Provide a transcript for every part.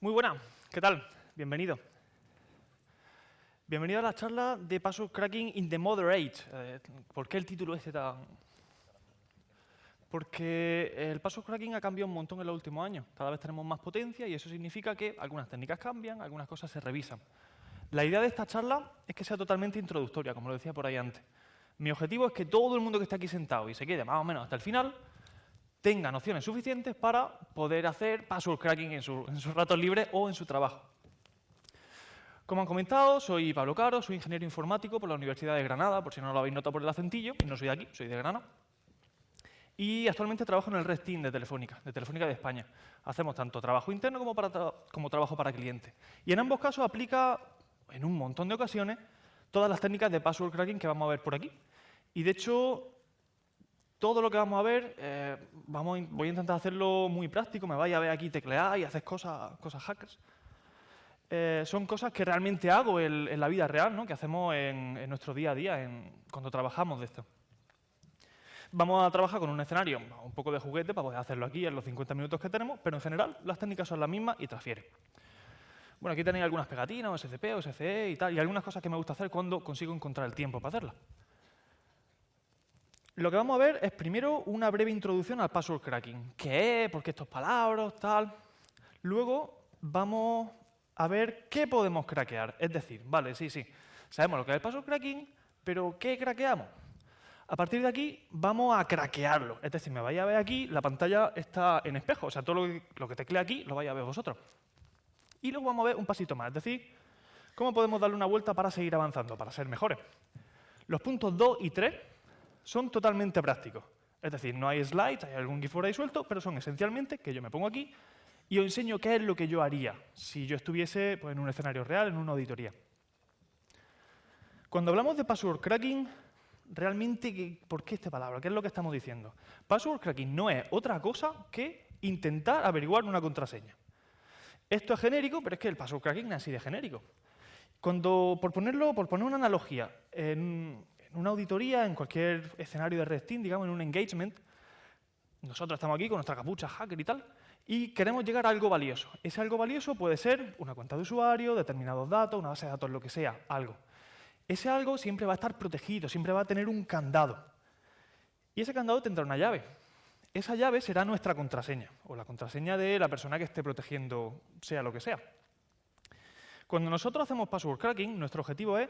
Muy buena, ¿qué tal? Bienvenido. Bienvenido a la charla de Password Cracking in the Modern Age. ¿Por qué el título este tan...? Porque el Password Cracking ha cambiado un montón en los últimos años. Cada vez tenemos más potencia y eso significa que algunas técnicas cambian, algunas cosas se revisan. La idea de esta charla es que sea totalmente introductoria, como lo decía por ahí antes. Mi objetivo es que todo el mundo que esté aquí sentado y se quede más o menos hasta el final tenga nociones suficientes para poder hacer Password Cracking en sus ratos libres o en su trabajo. Como han comentado, soy Pablo Caro, soy ingeniero informático por la Universidad de Granada, por si no lo habéis notado por el acentillo, no soy de aquí, soy de Granada. Y actualmente trabajo en el Red Team de Telefónica de España. Hacemos tanto trabajo interno como trabajo para clientes. Y en ambos casos aplica, en un montón de ocasiones, todas las técnicas de password cracking que vamos a ver por aquí. Y de hecho, todo lo que vamos a ver, voy a intentar hacerlo muy práctico, me vais a ver aquí teclear y hacer cosas hackers. Son cosas que realmente hago en la vida real, ¿no? Que hacemos en nuestro día a día, cuando trabajamos de esto. Vamos a trabajar con un escenario, un poco de juguete para poder hacerlo aquí en los 50 minutos que tenemos, pero en general las técnicas son las mismas y transfieren. Bueno, aquí tenéis algunas pegatinas, OSCP, OSCE y tal, y algunas cosas que me gusta hacer cuando consigo encontrar el tiempo para hacerlas. Lo que vamos a ver es primero una breve introducción al password cracking. ¿Qué es? ¿Por qué estos palabras? Tal. Luego vamos a ver qué podemos craquear. Es decir, vale, sí, sabemos lo que es el password cracking, pero ¿qué craqueamos? A partir de aquí vamos a craquearlo. Es decir, me vais a ver aquí, la pantalla está en espejo, o sea, todo lo que teclee aquí lo vais a ver vosotros. Y luego vamos a ver un pasito más, es decir, cómo podemos darle una vuelta para seguir avanzando, para ser mejores. Los puntos 2 y 3 son totalmente prácticos. Es decir, no hay slides, hay algún GIF por ahí suelto, pero son esencialmente que yo me pongo aquí y os enseño qué es lo que yo haría si yo estuviese pues, en un escenario real, en una auditoría. Cuando hablamos de password cracking, realmente, ¿por qué esta palabra? ¿Qué es lo que estamos diciendo? Password cracking no es otra cosa que intentar averiguar una contraseña. Esto es genérico, pero es que el password cracking es así de genérico. Por poner una analogía, en una auditoría, en cualquier escenario de Red Team, digamos, en un engagement, nosotros estamos aquí con nuestra capucha hacker y tal, y queremos llegar a algo valioso. Ese algo valioso puede ser una cuenta de usuario, determinados datos, una base de datos, lo que sea, algo. Ese algo siempre va a estar protegido, siempre va a tener un candado. Y ese candado tendrá una llave. Esa llave será nuestra contraseña, o la contraseña de la persona que esté protegiendo, sea lo que sea. Cuando nosotros hacemos password cracking, nuestro objetivo es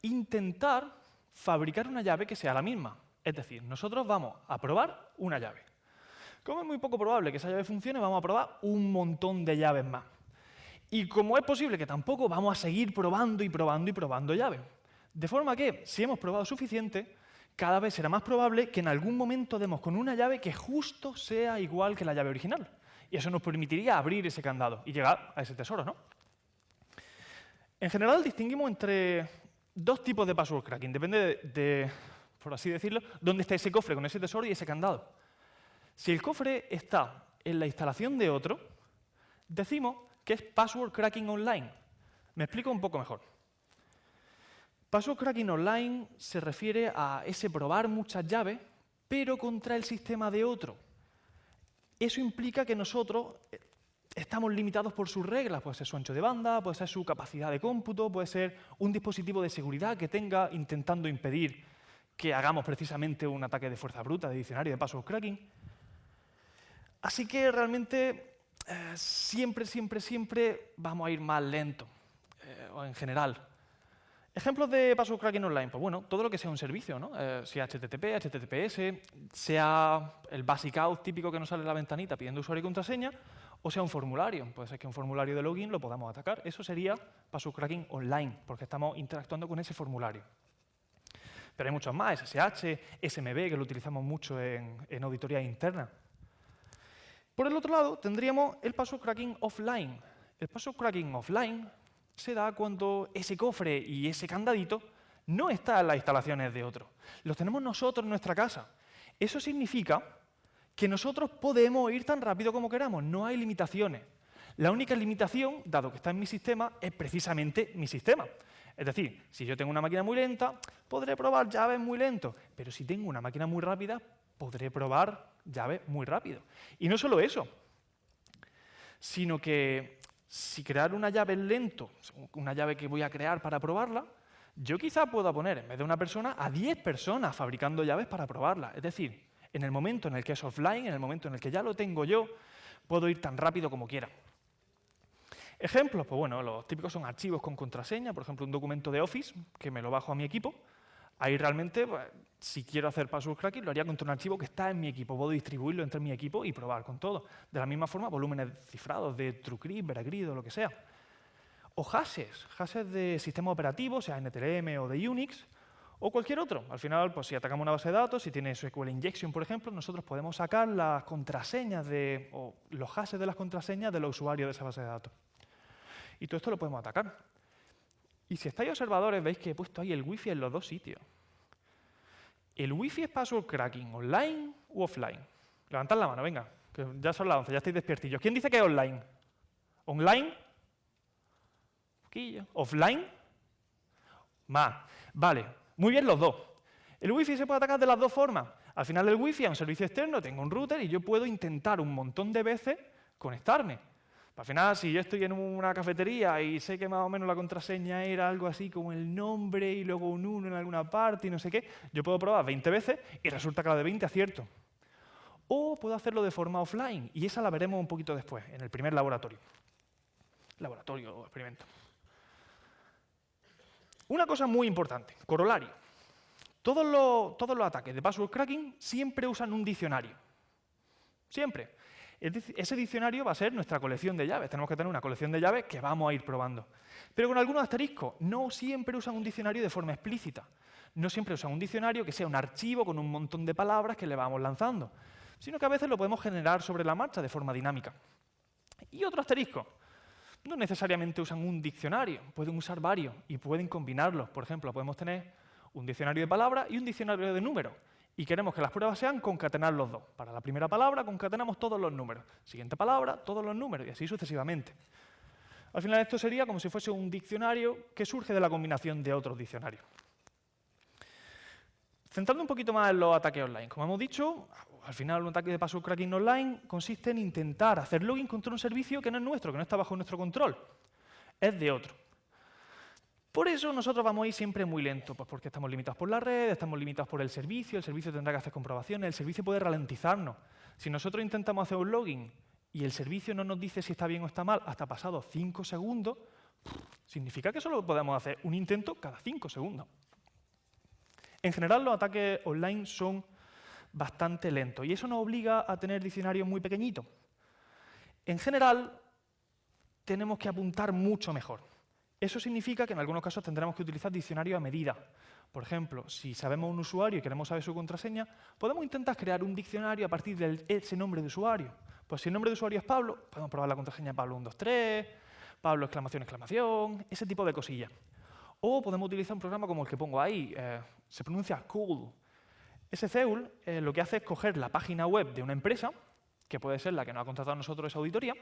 intentar fabricar una llave que sea la misma. Es decir, nosotros vamos a probar una llave. Como es muy poco probable que esa llave funcione, vamos a probar un montón de llaves más. Y como es posible que tampoco, vamos a seguir probando y probando y probando llaves. De forma que, si hemos probado suficiente, cada vez será más probable que en algún momento demos con una llave que justo sea igual que la llave original. Y eso nos permitiría abrir ese candado y llegar a ese tesoro, ¿no? En general, distinguimos entre dos tipos de password cracking. Depende de, por así decirlo, dónde está ese cofre con ese tesoro y ese candado. Si el cofre está en la instalación de otro, decimos que es password cracking online. Me explico un poco mejor. Password cracking online se refiere a ese probar muchas llaves, pero contra el sistema de otro. Eso implica que nosotros estamos limitados por sus reglas. Puede ser su ancho de banda, puede ser su capacidad de cómputo, puede ser un dispositivo de seguridad que tenga intentando impedir que hagamos precisamente un ataque de fuerza bruta de diccionario de password cracking. Así que realmente siempre vamos a ir más lento, o en general. Ejemplos de password cracking online, pues bueno, todo lo que sea un servicio, ¿no? Sea HTTP, HTTPS, sea el basic out típico que nos sale en la ventanita pidiendo usuario y contraseña, o sea un formulario. Puede ser que un formulario de login lo podamos atacar. Eso sería password cracking online, porque estamos interactuando con ese formulario. Pero hay muchos más, SSH, SMB, que lo utilizamos mucho en auditoría interna. Por el otro lado, tendríamos el password cracking offline. El password cracking offline se da cuando ese cofre y ese candadito no está en las instalaciones de otro. Los tenemos nosotros en nuestra casa. Eso significa que nosotros podemos ir tan rápido como queramos, no hay limitaciones. La única limitación, dado que está en mi sistema, es precisamente mi sistema. Es decir, si yo tengo una máquina muy lenta, podré probar llaves muy lento, pero si tengo una máquina muy rápida, podré probar llaves muy rápido. Y no solo eso, sino que Si crear una llave es lento, una llave que voy a crear para probarla, yo quizá pueda poner, en vez de una persona, a 10 personas fabricando llaves para probarla. Es decir, en el momento en el que es offline, en el momento en el que ya lo tengo yo, puedo ir tan rápido como quiera. Ejemplos, pues bueno, los típicos son archivos con contraseña, por ejemplo, un documento de Office que me lo bajo a mi equipo. Ahí realmente, pues, si quiero hacer password cracking, lo haría contra un archivo que está en mi equipo. Puedo distribuirlo entre mi equipo y probar con todo. De la misma forma, volúmenes cifrados de TrueCrypt, Veregrid o lo que sea. O hashes de sistema operativo, sea NTLM o de Unix, o cualquier otro. Al final, pues si atacamos una base de datos, si tiene SQL Injection, por ejemplo, nosotros podemos sacar las contraseñas o los hashes de las contraseñas de los usuarios de esa base de datos. Y todo esto lo podemos atacar. Y si estáis observadores, veis que he puesto ahí el Wi-Fi en los dos sitios. ¿El Wi-Fi es password cracking online u offline? Levantad la mano, venga, que ya son las 11, ya estáis despiertillos. ¿Quién dice que es online? ¿Online? Poquillo. ¿Offline? Más. Vale, muy bien los dos. El Wi-Fi se puede atacar de las dos formas. Al final del Wi-Fi, a un servicio externo, tengo un router y yo puedo intentar un montón de veces conectarme. Al final, si yo estoy en una cafetería y sé que más o menos la contraseña era algo así como el nombre y luego un 1 en alguna parte y no sé qué, yo puedo probar 20 veces y resulta que la de 20 acierto. O puedo hacerlo de forma offline, y esa la veremos un poquito después, en el primer laboratorio. Laboratorio o experimento. Una cosa muy importante, corolario. Todos los ataques de password cracking siempre usan un diccionario. Siempre. Ese diccionario va a ser nuestra colección de llaves. Tenemos que tener una colección de llaves que vamos a ir probando. Pero con algunos asteriscos, no siempre usan un diccionario de forma explícita. No siempre usan un diccionario que sea un archivo con un montón de palabras que le vamos lanzando, sino que a veces lo podemos generar sobre la marcha de forma dinámica. Y otro asterisco, no necesariamente usan un diccionario, pueden usar varios y pueden combinarlos. Por ejemplo, podemos tener un diccionario de palabras y un diccionario de números. Y queremos que las pruebas sean concatenar los dos. Para la primera palabra concatenamos todos los números. Siguiente palabra, todos los números, y así sucesivamente. Al final esto sería como si fuese un diccionario que surge de la combinación de otros diccionarios. Centrando un poquito más en los ataques online. Como hemos dicho, al final un ataque de password cracking online consiste en intentar hacer login contra un servicio que no es nuestro, que no está bajo nuestro control. Es de otro. Por eso nosotros vamos a ir siempre muy lento, pues porque estamos limitados por la red, estamos limitados por el servicio tendrá que hacer comprobaciones, el servicio puede ralentizarnos. Si nosotros intentamos hacer un login y el servicio no nos dice si está bien o está mal hasta pasados 5 segundos, significa que solo podemos hacer un intento cada 5 segundos. En general, los ataques online son bastante lentos y eso nos obliga a tener diccionarios muy pequeñitos. En general, tenemos que apuntar mucho mejor. Eso significa que en algunos casos tendremos que utilizar diccionarios a medida. Por ejemplo, si sabemos un usuario y queremos saber su contraseña, podemos intentar crear un diccionario a partir de ese nombre de usuario. Pues si el nombre de usuario es Pablo, podemos probar la contraseña Pablo123, Pablo exclamación, exclamación, ese tipo de cosillas. O podemos utilizar un programa como el que pongo ahí, se pronuncia Cool. Ese CEUL lo que hace es coger la página web de una empresa, que puede ser la que nos ha contratado a nosotros esa auditoría,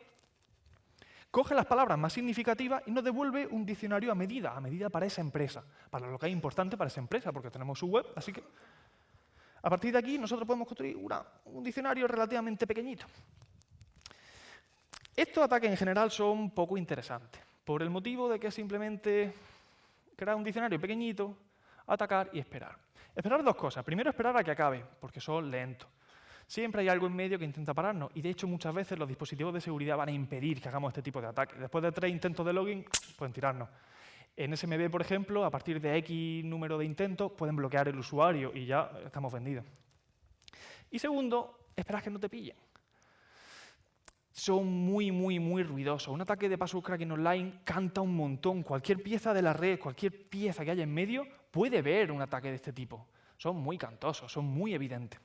coge las palabras más significativas y nos devuelve un diccionario a medida para esa empresa, para lo que es importante para esa empresa, porque tenemos su web, así que a partir de aquí nosotros podemos construir un diccionario relativamente pequeñito. Estos ataques en general son poco interesantes, por el motivo de que es simplemente crear un diccionario pequeñito, atacar y esperar. Esperar dos cosas. Primero, esperar a que acabe, porque son lentos. Siempre hay algo en medio que intenta pararnos y, de hecho, muchas veces los dispositivos de seguridad van a impedir que hagamos este tipo de ataques. Después de 3 intentos de login, pueden tirarnos. En SMB, por ejemplo, a partir de X número de intentos, pueden bloquear el usuario y ya estamos vendidos. Y segundo, esperar que no te pillen. Son muy ruidosos. Un ataque de password cracking online canta un montón. Cualquier pieza de la red, cualquier pieza que haya en medio, puede ver un ataque de este tipo. Son muy cantosos, son muy evidentes.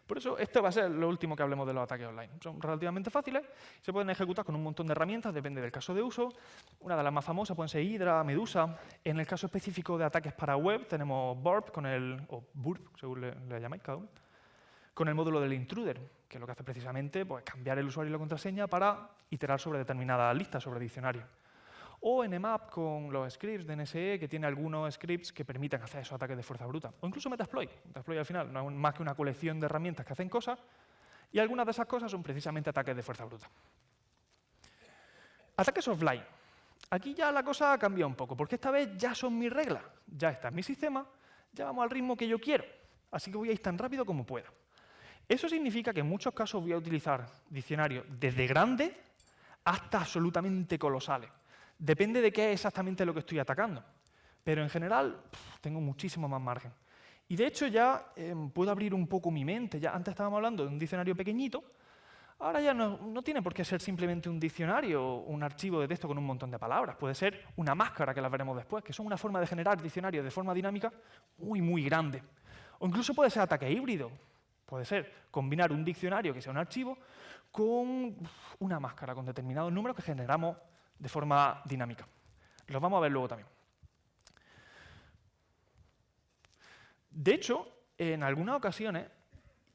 Por eso, esto va a ser lo último que hablemos de los ataques online. Son relativamente fáciles, se pueden ejecutar con un montón de herramientas, depende del caso de uso. Una de las más famosas pueden ser Hydra, Medusa. En el caso específico de ataques para web, tenemos Burp, o Burp, según le llamáis cada uno, con el módulo del intruder, que lo que hace precisamente pues, cambiar el usuario y la contraseña para iterar sobre determinadas listas, sobre diccionarios. O Nmap con los scripts de NSE, que tiene algunos scripts que permiten hacer esos ataques de fuerza bruta. O incluso Metasploit. Metasploit al final no es más que una colección de herramientas que hacen cosas, y algunas de esas cosas son precisamente ataques de fuerza bruta. Ataques offline. Aquí ya la cosa ha cambiado un poco, porque esta vez ya son mis reglas. Ya está en mi sistema, ya vamos al ritmo que yo quiero. Así que voy a ir tan rápido como pueda. Eso significa que en muchos casos voy a utilizar diccionarios desde grandes hasta absolutamente colosales. Depende de qué es exactamente lo que estoy atacando. Pero en general, tengo muchísimo más margen. Y de hecho ya puedo abrir un poco mi mente. Ya antes estábamos hablando de un diccionario pequeñito. Ahora ya no tiene por qué ser simplemente un diccionario o un archivo de texto con un montón de palabras. Puede ser una máscara, que las veremos después, que son una forma de generar diccionarios de forma dinámica muy, muy grande. O incluso puede ser ataque híbrido. Puede ser combinar un diccionario que sea un archivo con una máscara con determinados números que generamos de forma dinámica. Los vamos a ver luego también. De hecho, en algunas ocasiones,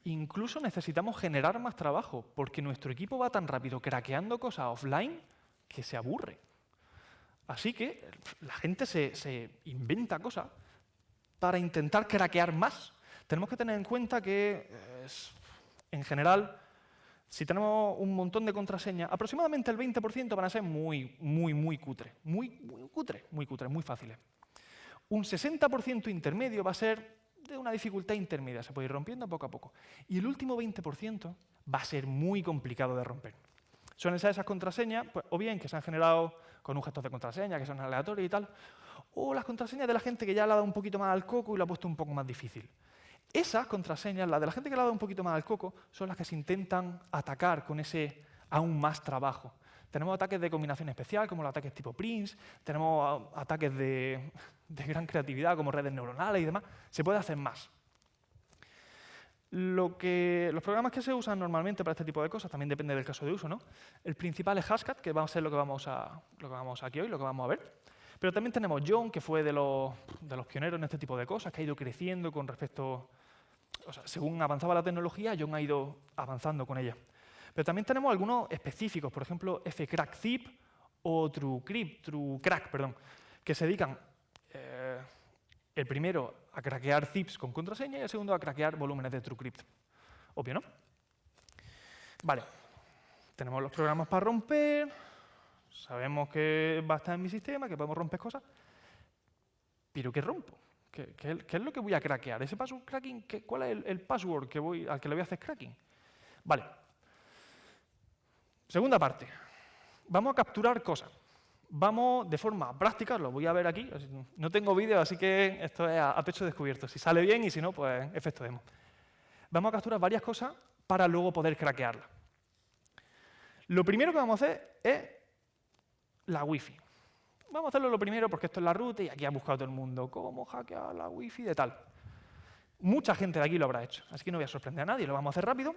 incluso necesitamos generar más trabajo, porque nuestro equipo va tan rápido craqueando cosas offline que se aburre. Así que la gente se inventa cosas para intentar craquear más. Tenemos que tener en cuenta que, en general, si tenemos un montón de contraseñas, aproximadamente el 20% van a ser muy cutres. Muy cutres, muy fáciles. Un 60% intermedio va a ser de una dificultad intermedia, se puede ir rompiendo poco a poco. Y el último 20% va a ser muy complicado de romper. Suelen ser esas contraseñas, pues, o bien que se han generado con un gestor de contraseña, que son aleatorios y tal, o las contraseñas de la gente que ya le ha dado un poquito más al coco y lo ha puesto un poco más difícil. Esas contraseñas, las de la gente que le ha dado un poquito más al coco, son las que se intentan atacar con ese aún más trabajo. Tenemos ataques de combinación especial, como los ataques tipo Prince, tenemos ataques de gran creatividad, como redes neuronales y demás. Se puede hacer más. Los programas que se usan normalmente para este tipo de cosas, también depende del caso de uso, ¿no? El principal es Hashcat, que va a ser lo que vamos aquí hoy, lo que vamos a ver. Pero también tenemos John, que fue de los pioneros en este tipo de cosas, que ha ido creciendo con respecto... O sea, según avanzaba la tecnología, John ha ido avanzando con ella. Pero también tenemos algunos específicos, por ejemplo, fcrackzip o truecrack, que se dedican el primero a craquear zips con contraseña y el segundo a craquear volúmenes de TrueCrypt. Obvio, ¿no? Vale. Tenemos los programas para romper. Sabemos que va a estar en mi sistema, que podemos romper cosas. ¿Pero qué rompo? ¿Qué es lo que voy a craquear? ¿Ese password cracking? ¿Cuál es el password al que le voy a hacer cracking? Vale. Segunda parte. Vamos a capturar cosas. Vamos de forma práctica, lo voy a ver aquí. No tengo vídeo, así que esto es a pecho descubierto. Si sale bien y si no, pues efecto demo. Vamos a capturar varias cosas para luego poder craquearlas. Lo primero que vamos a hacer es la Wi-Fi. Vamos a hacerlo lo primero porque esto es la ruta y aquí ha buscado todo el mundo cómo hackear la Wi-Fi de tal. Mucha gente de aquí lo habrá hecho, así que no voy a sorprender a nadie, lo vamos a hacer rápido.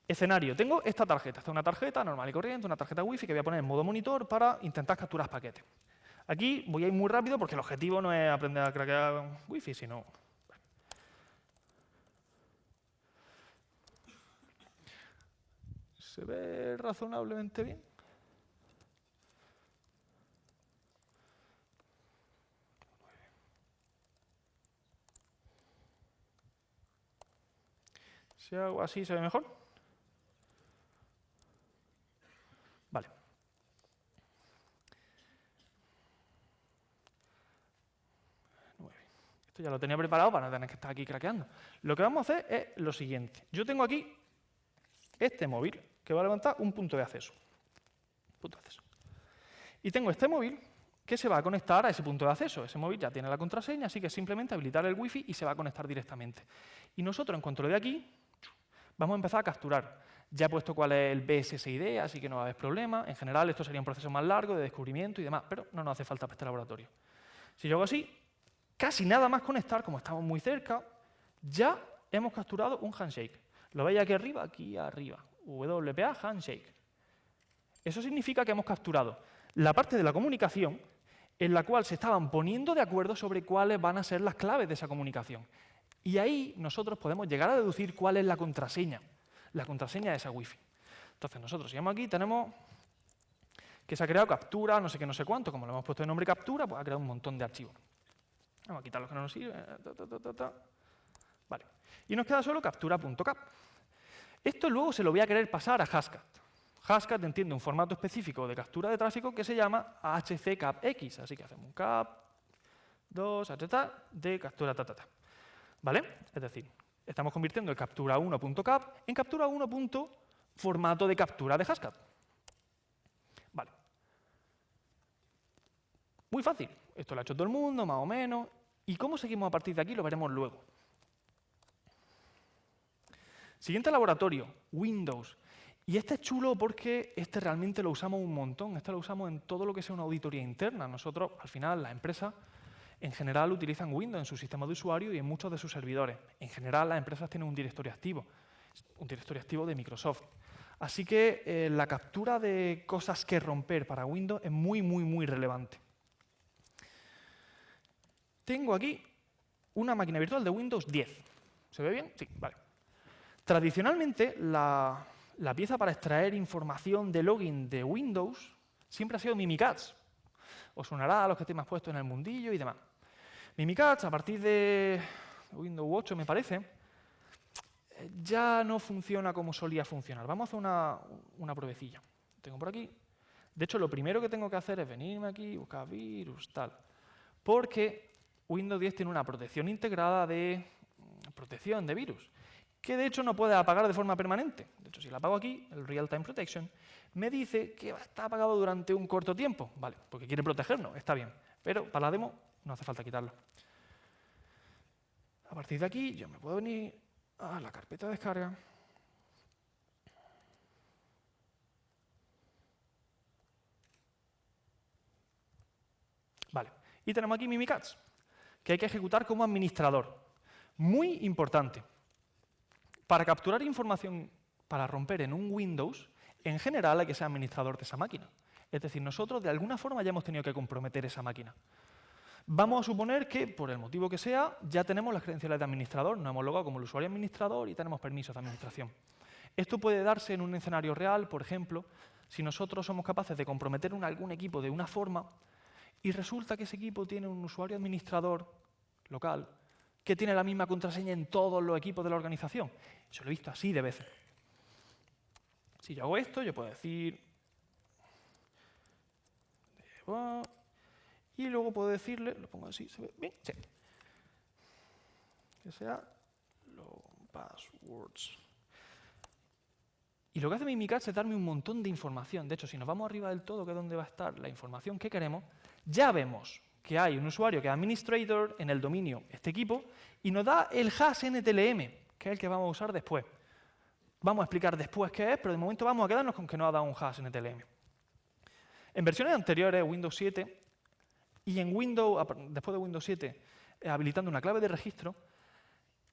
Escenario. Tengo esta tarjeta. Esta es una tarjeta normal y corriente, una tarjeta Wi-Fi que voy a poner en modo monitor para intentar capturar paquetes. Aquí voy a ir muy rápido porque el objetivo no es aprender a craquear Wi-Fi, sino... ¿Se ve razonablemente bien? Si hago así, ¿se ve mejor? Vale. Esto ya lo tenía preparado para no tener que estar aquí craqueando. Lo que vamos a hacer es lo siguiente. Yo tengo aquí este móvil que va a levantar un punto de acceso. Y tengo este móvil que se va a conectar a ese punto de acceso. Ese móvil ya tiene la contraseña, así que es simplemente habilitar el Wi-Fi y se va a conectar directamente. Y nosotros, en cuanto le dé aquí, vamos a empezar a capturar. Ya he puesto cuál es el BSSID, así que no va a haber problema. En general, esto sería un proceso más largo de descubrimiento y demás, pero no nos hace falta para este laboratorio. Si yo hago así, casi nada más conectar, como estamos muy cerca, ya hemos capturado un handshake. ¿Lo veis aquí arriba? Aquí arriba. WPA handshake. Eso significa que hemos capturado la parte de la comunicación en la cual se estaban poniendo de acuerdo sobre cuáles van a ser las claves de esa comunicación. Y ahí nosotros podemos llegar a deducir cuál es la contraseña de esa Wi-Fi. Entonces nosotros, si vamos aquí, tenemos que se ha creado captura, no sé qué, no sé cuánto, como le hemos puesto de nombre captura, pues ha creado un montón de archivos. Vamos a quitar los que no nos sirven. Vale. Y nos queda solo captura.cap. Esto luego se lo voy a querer pasar a Hashcat. Hashcat entiende un formato específico de captura de tráfico que se llama HCCAPX, así que hacemos un cap, 2, de captura ¿vale? Es decir, estamos convirtiendo el captura1.cap en captura1.formato de captura de Hashcat. Vale. Muy fácil. Esto lo ha hecho todo el mundo, más o menos. ¿Y cómo seguimos a partir de aquí? Lo veremos luego. Siguiente laboratorio, Windows. Y este es chulo porque este realmente lo usamos un montón. Este lo usamos en todo lo que sea una auditoría interna. Nosotros, al final, las empresas en general utilizan Windows en su sistema de usuario y en muchos de sus servidores. En general, las empresas tienen un directorio activo de Microsoft. Así que la captura de cosas que romper para Windows es muy, muy, muy relevante. Tengo aquí una máquina virtual de Windows 10. ¿Se ve bien? Sí, vale. Tradicionalmente, la pieza para extraer información de login de Windows siempre ha sido Mimikatz. Os sonará a los que tenéis puesto en el mundillo y demás. Mimikatz, a partir de Windows 8, me parece, ya no funciona como solía funcionar. Vamos a hacer una pruebecilla. Tengo por aquí. De hecho, lo primero que tengo que hacer es venirme aquí, buscar virus, tal. Porque Windows 10 tiene una protección integrada de protección de virus, que de hecho no puede apagar de forma permanente. De hecho, si la apago aquí, el Real Time Protection, me dice que está apagado durante un corto tiempo. Vale, porque quiere protegernos, está bien. Pero para la demo no hace falta quitarlo. A partir de aquí, yo me puedo venir a la carpeta de descarga. Vale, y tenemos aquí Mimikatz, que hay que ejecutar como administrador. Muy importante. Para capturar información para romper en un Windows, en general hay que ser administrador de esa máquina. Es decir, nosotros de alguna forma ya hemos tenido que comprometer esa máquina. Vamos a suponer que, por el motivo que sea, ya tenemos las credenciales de administrador, nos hemos logado como el usuario administrador y tenemos permisos de administración. Esto puede darse en un escenario real, por ejemplo, si nosotros somos capaces de comprometer algún equipo de una forma y resulta que ese equipo tiene un usuario administrador local que tiene la misma contraseña en todos los equipos de la organización. Eso lo he visto así de veces. Si yo hago esto, yo puedo decir... Y luego puedo decirle, lo pongo así, ¿se ve bien? Sí. Que sea los passwords. Y lo que hace Mimikatz es darme un montón de información. De hecho, si nos vamos arriba del todo, que es donde va a estar la información que queremos, ya vemos que hay un usuario que es administrator en el dominio este equipo y nos da el hash NTLM, que es el que vamos a usar después. Vamos a explicar después qué es, pero de momento vamos a quedarnos con que nos ha dado un hash NTLM. En versiones anteriores, Windows 7, y en Windows, después de Windows 7, habilitando una clave de registro,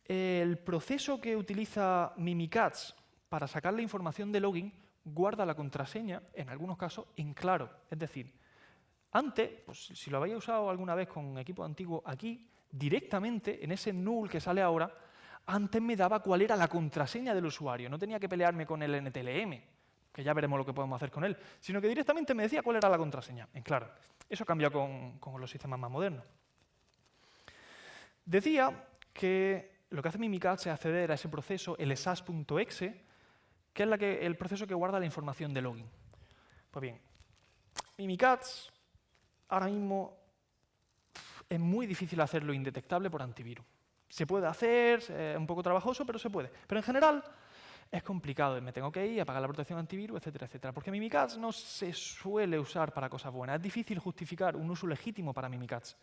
el proceso que utiliza Mimikatz para sacar la información de login guarda la contraseña, en algunos casos, en claro. Es decir, antes, pues, si lo habéis usado alguna vez con equipo antiguo, aquí, directamente, en ese null que sale ahora, antes me daba cuál era la contraseña del usuario. No tenía que pelearme con el NTLM, que ya veremos lo que podemos hacer con él, sino que directamente me decía cuál era la contraseña, en claro. Eso ha cambiado con los sistemas más modernos. Decía que lo que hace Mimikatz es acceder a ese proceso, el SAS.exe, que es el proceso que guarda la información de login. Pues bien, Mimikatz ahora mismo es muy difícil hacerlo indetectable por antivirus. Se puede hacer, es un poco trabajoso, pero se puede. Pero en general es complicado, me tengo que ir, apagar la protección antivirus, etcétera, etcétera. Porque Mimikatz no se suele usar para cosas buenas. Es difícil justificar un uso legítimo para Mimikatz.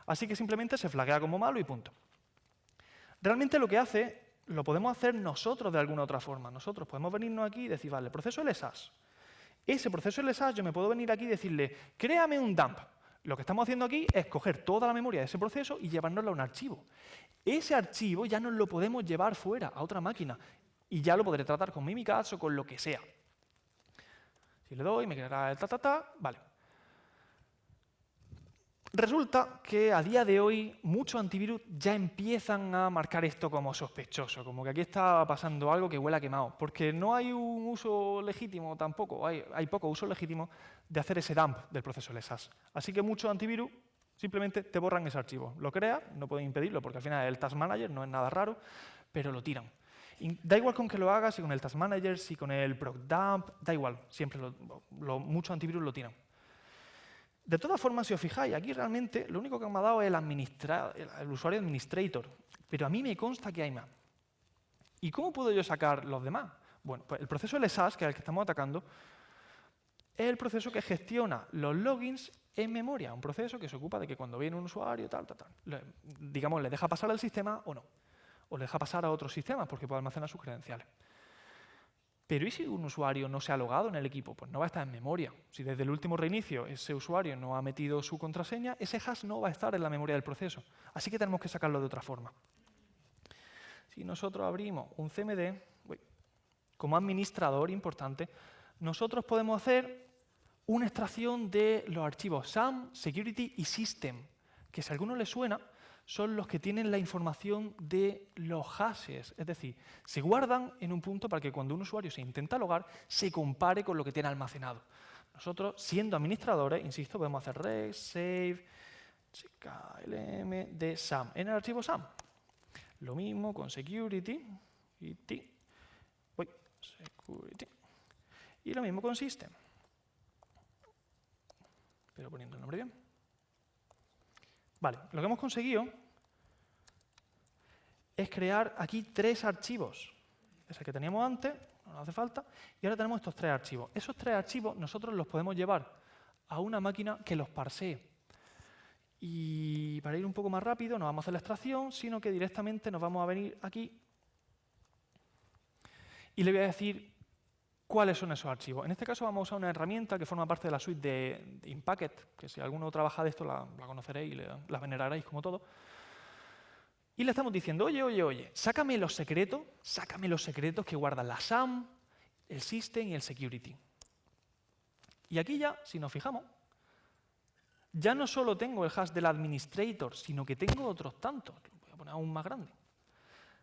Así que simplemente se flaguea como malo y punto. Realmente lo que hace, lo podemos hacer nosotros de alguna otra forma. Nosotros podemos venirnos aquí y decir, vale, el proceso LSAS. Ese proceso LSAS yo me puedo venir aquí y decirle, créame un dump. Lo que estamos haciendo aquí es coger toda la memoria de ese proceso y llevárnoslo a un archivo. Ese archivo ya nos lo podemos llevar fuera, a otra máquina. Y ya lo podré tratar con Mimikatz o con lo que sea. Si le doy, me creará el vale. Resulta que a día de hoy muchos antivirus ya empiezan a marcar esto como sospechoso, como que aquí está pasando algo que huele a quemado, porque no hay un uso legítimo tampoco, hay poco uso legítimo de hacer ese dump del proceso LSAS. Así que muchos antivirus simplemente te borran ese archivo. Lo creas, no pueden impedirlo porque al final el Task Manager no es nada raro, pero lo tiran. Da igual con que lo hagas, si con el Task Manager, si con el ProcDump, da igual, siempre muchos antivirus lo tienen. De todas formas, si os fijáis, aquí realmente lo único que me ha dado es el usuario administrator, pero a mí me consta que hay más. ¿Y cómo puedo yo sacar los demás? Bueno, pues el proceso LSASS, que es el que estamos atacando, es el proceso que gestiona los logins en memoria, un proceso que se ocupa de que cuando viene un usuario, digamos, le deja pasar al sistema o no, o le deja pasar a otros sistemas porque puede almacenar sus credenciales. Pero ¿y si un usuario no se ha logado en el equipo? Pues no va a estar en memoria. Si desde el último reinicio ese usuario no ha metido su contraseña, ese hash no va a estar en la memoria del proceso. Así que tenemos que sacarlo de otra forma. Si nosotros abrimos un CMD, como administrador importante, nosotros podemos hacer una extracción de los archivos SAM, Security y System, que si a alguno le suena, son los que tienen la información de los hashes. Es decir, se guardan en un punto para que cuando un usuario se intenta logar, se compare con lo que tiene almacenado. Nosotros, siendo administradores, insisto, podemos hacer reg, save, klm de SAM en el archivo SAM. Lo mismo con security, y lo mismo con system. Pero poniendo el nombre bien. Vale, lo que hemos conseguido es crear aquí 3 archivos. Es el que teníamos antes, no nos hace falta, y ahora tenemos estos 3 archivos. Esos 3 archivos nosotros los podemos llevar a una máquina que los parsee. Y para ir un poco más rápido, no vamos a hacer la extracción, sino que directamente nos vamos a venir aquí y le voy a decir cuáles son esos archivos. En este caso vamos a usar una herramienta que forma parte de la suite de Inpacket, que si alguno trabaja de esto la conoceréis y la veneraréis como todo. Y le estamos diciendo, oye, sácame los secretos que guardan la SAM, el System y el Security. Y aquí ya, si nos fijamos, ya no solo tengo el hash del administrator, sino que tengo otros tantos. Lo voy a poner aún más grande.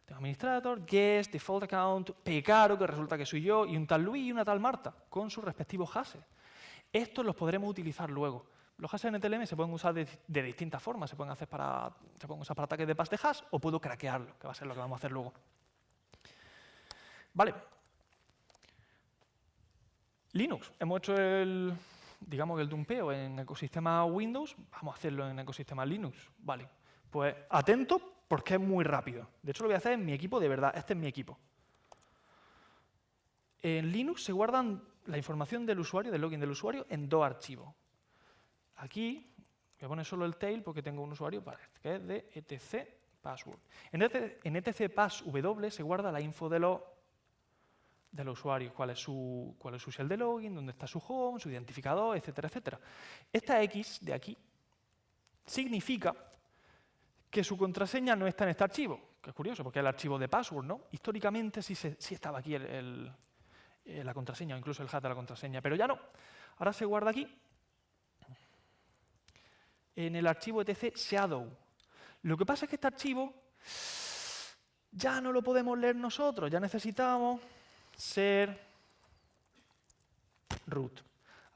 Tengo administrator, guest, default account, pcaro, que resulta que soy yo, y un tal Luis y una tal Marta, con sus respectivos hashes. Estos los podremos utilizar luego. Los hashes NTLM se pueden usar de distintas formas. Se pueden usar para ataques de pass de hash o puedo craquearlo, que va a ser lo que vamos a hacer luego. Vale. Linux. Hemos hecho el dumpeo en ecosistema Windows. Vamos a hacerlo en ecosistema Linux. Vale. Pues atento, porque es muy rápido. De hecho, lo voy a hacer en mi equipo de verdad. Este es mi equipo. En Linux se guardan la información del usuario, del login del usuario, en 2 archivos. Aquí voy a poner solo el tail porque tengo un usuario que es de etc password. En etc passw se guarda la info de los usuarios, cuál es su shell de login, dónde está su home, su identificador, etcétera, etcétera. Esta X de aquí significa que su contraseña no está en este archivo, que es curioso porque es el archivo de password, ¿no? Históricamente sí estaba aquí la contraseña, o incluso el hash de la contraseña, pero ya no. Ahora se guarda aquí en el archivo etc shadow. Lo que pasa es que este archivo ya no lo podemos leer nosotros, ya necesitamos ser root.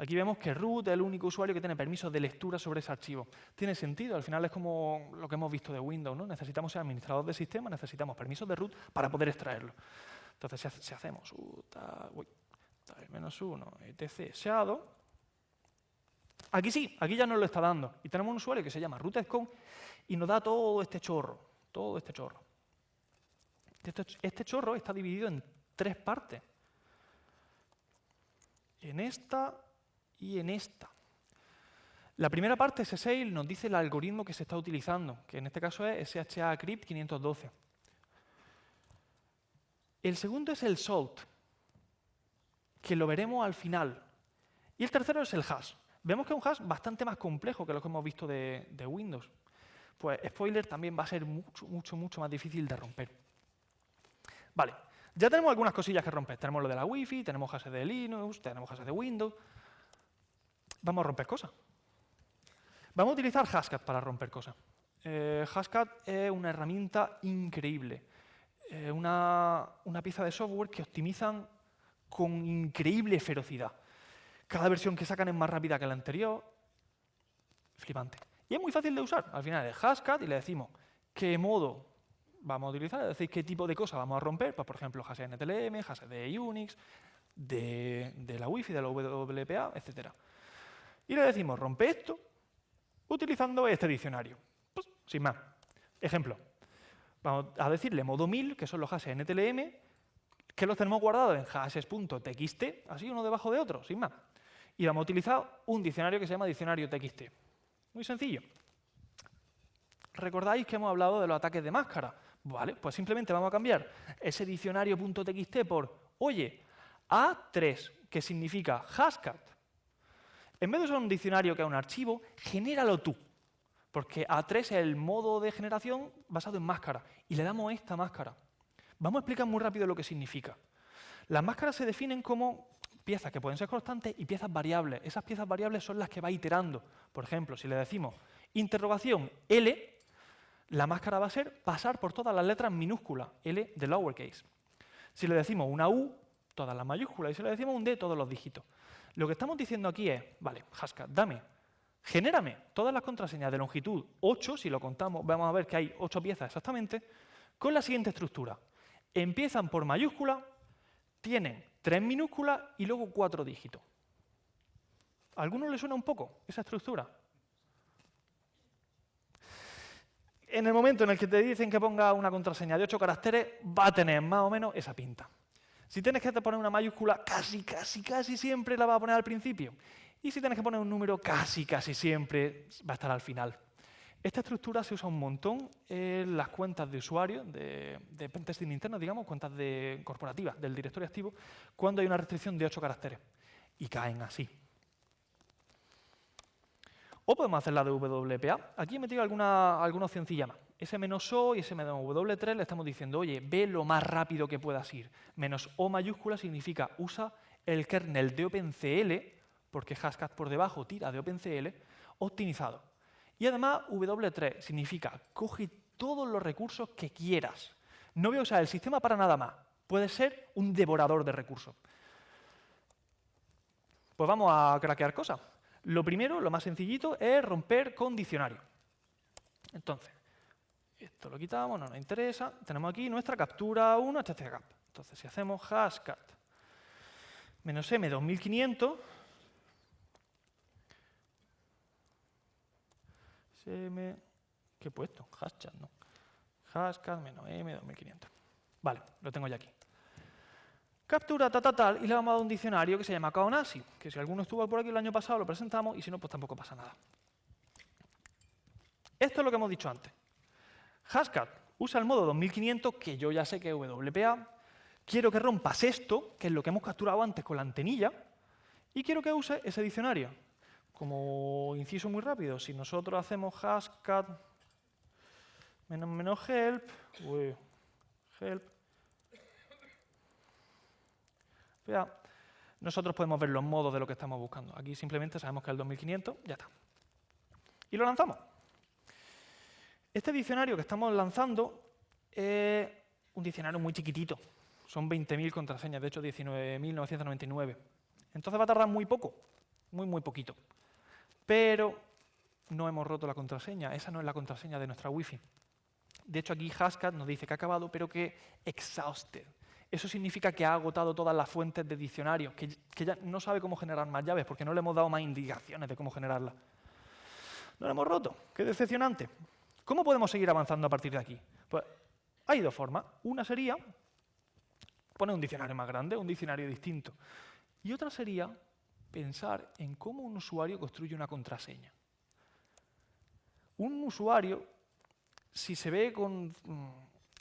Aquí vemos que root es el único usuario que tiene permisos de lectura sobre ese archivo. Tiene sentido, al final es como lo que hemos visto de Windows, ¿no? Necesitamos ser administrador de sistema, necesitamos permisos de root para poder extraerlo. Entonces, si hacemos -1 etc shadow, aquí sí, aquí ya nos lo está dando. Y tenemos un usuario que se llama rootedcon y nos da todo este chorro. Este chorro está dividido en 3 partes. En esta y en esta. La primera parte, SSAIL, nos dice el algoritmo que se está utilizando, que en este caso es SHA-Crypt 512. El segundo es el salt, que lo veremos al final. Y el tercero es el hash. Vemos que es un hash bastante más complejo que lo que hemos visto de Windows. Pues, spoiler, también va a ser mucho más difícil de romper. Vale, ya tenemos algunas cosillas que romper. Tenemos lo de la Wi-Fi, tenemos hashes de Linux, tenemos hashes de Windows. Vamos a romper cosas. Vamos a utilizar Hashcat para romper cosas. Hashcat es una herramienta increíble. Una pieza de software que optimizan con increíble ferocidad. Cada versión que sacan es más rápida que la anterior. Flipante. Y es muy fácil de usar. Al final es Hashcat y le decimos qué modo vamos a utilizar, es decir, qué tipo de cosas vamos a romper, pues por ejemplo, hashes NTLM, hashes de Unix, de la Wi-Fi, de la WPA, etc. Y le decimos, rompe esto utilizando este diccionario. Pues, sin más. Ejemplo, vamos a decirle modo 1000, que son los hashes NTLM, que los tenemos guardados en hashes.txt, así uno debajo de otro, sin más. Y vamos a utilizar un diccionario que se llama diccionario txt. Muy sencillo. ¿Recordáis que hemos hablado de los ataques de máscara? Vale, pues simplemente vamos a cambiar ese diccionario.txt por, oye, A3, que significa hashcat. En vez de usar un diccionario que es un archivo, genéralo tú. Porque A3 es el modo de generación basado en máscara. Y le damos esta máscara. Vamos a explicar muy rápido lo que significa. Las máscaras se definen como piezas que pueden ser constantes y piezas variables. Esas piezas variables son las que va iterando. Por ejemplo, si le decimos interrogación L, la máscara va a ser pasar por todas las letras minúsculas, L de lowercase. Si le decimos una U, todas las mayúsculas. Y si le decimos un D, todos los dígitos. Lo que estamos diciendo aquí es, vale, hashcat, genérame todas las contraseñas de longitud 8, si lo contamos, vamos a ver que hay 8 piezas exactamente, con la siguiente estructura. Empiezan por mayúscula, tienen 3 minúsculas y luego 4 dígitos. ¿A alguno le suena un poco esa estructura? En el momento en el que te dicen que ponga una contraseña de 8 caracteres, va a tener más o menos esa pinta. Si tienes que poner una mayúscula, casi siempre la va a poner al principio. Y si tienes que poner un número, casi siempre va a estar al final. Esta estructura se usa un montón en las cuentas de usuario, de pentesting interno, digamos, cuentas corporativas del directorio activo, cuando hay una restricción de 8 caracteres. Y caen así. O podemos hacer la de WPA. Aquí he metido alguna opcioncilla más. S-O y S-W3 le estamos diciendo, oye, ve lo más rápido que puedas ir. Menos O mayúscula significa usa el kernel de OpenCL, porque hashcat por debajo tira de OpenCL, optimizado. Y además W3 significa coge todos los recursos que quieras. No voy a usar el sistema para nada más. Puede ser un devorador de recursos. Pues vamos a craquear cosas. Lo primero, lo más sencillito, es romper con diccionario. Entonces, esto lo quitamos, no nos interesa. Tenemos aquí nuestra captura 1 httcap. Entonces, si hacemos hashcat -m 2500, ¿qué he puesto? Hashcat, ¿no? Hashcat -m 2500. Vale, lo tengo ya aquí. Captura tal, y le vamos a dar un diccionario que se llama Kaonasi, que si alguno estuvo por aquí el año pasado lo presentamos, y si no, pues tampoco pasa nada. Esto es lo que hemos dicho antes. Hashcat usa el modo 2500, que yo ya sé que es WPA. Quiero que rompas esto, que es lo que hemos capturado antes con la antenilla, y quiero que use ese diccionario. Como inciso muy rápido, si nosotros hacemos hashcat -help, nosotros podemos ver los modos de lo que estamos buscando. Aquí simplemente sabemos que es el 2500, ya está. Y lo lanzamos. Este diccionario que estamos lanzando es un diccionario muy chiquitito. Son 20.000 contraseñas, de hecho 19.999. Entonces va a tardar muy poco, muy poquito. Pero no hemos roto la contraseña, esa no es la contraseña de nuestra Wi-Fi. De hecho aquí hashcat nos dice que ha acabado, pero que exhausted. Eso significa que ha agotado todas las fuentes de diccionario, que ya no sabe cómo generar más llaves, porque no le hemos dado más indicaciones de cómo generarlas. No lo hemos roto, qué decepcionante. ¿Cómo podemos seguir avanzando a partir de aquí? Pues hay dos formas. Una sería poner un diccionario más grande, un diccionario distinto. Y otra sería pensar en cómo un usuario construye una contraseña. Un usuario, si se ve con...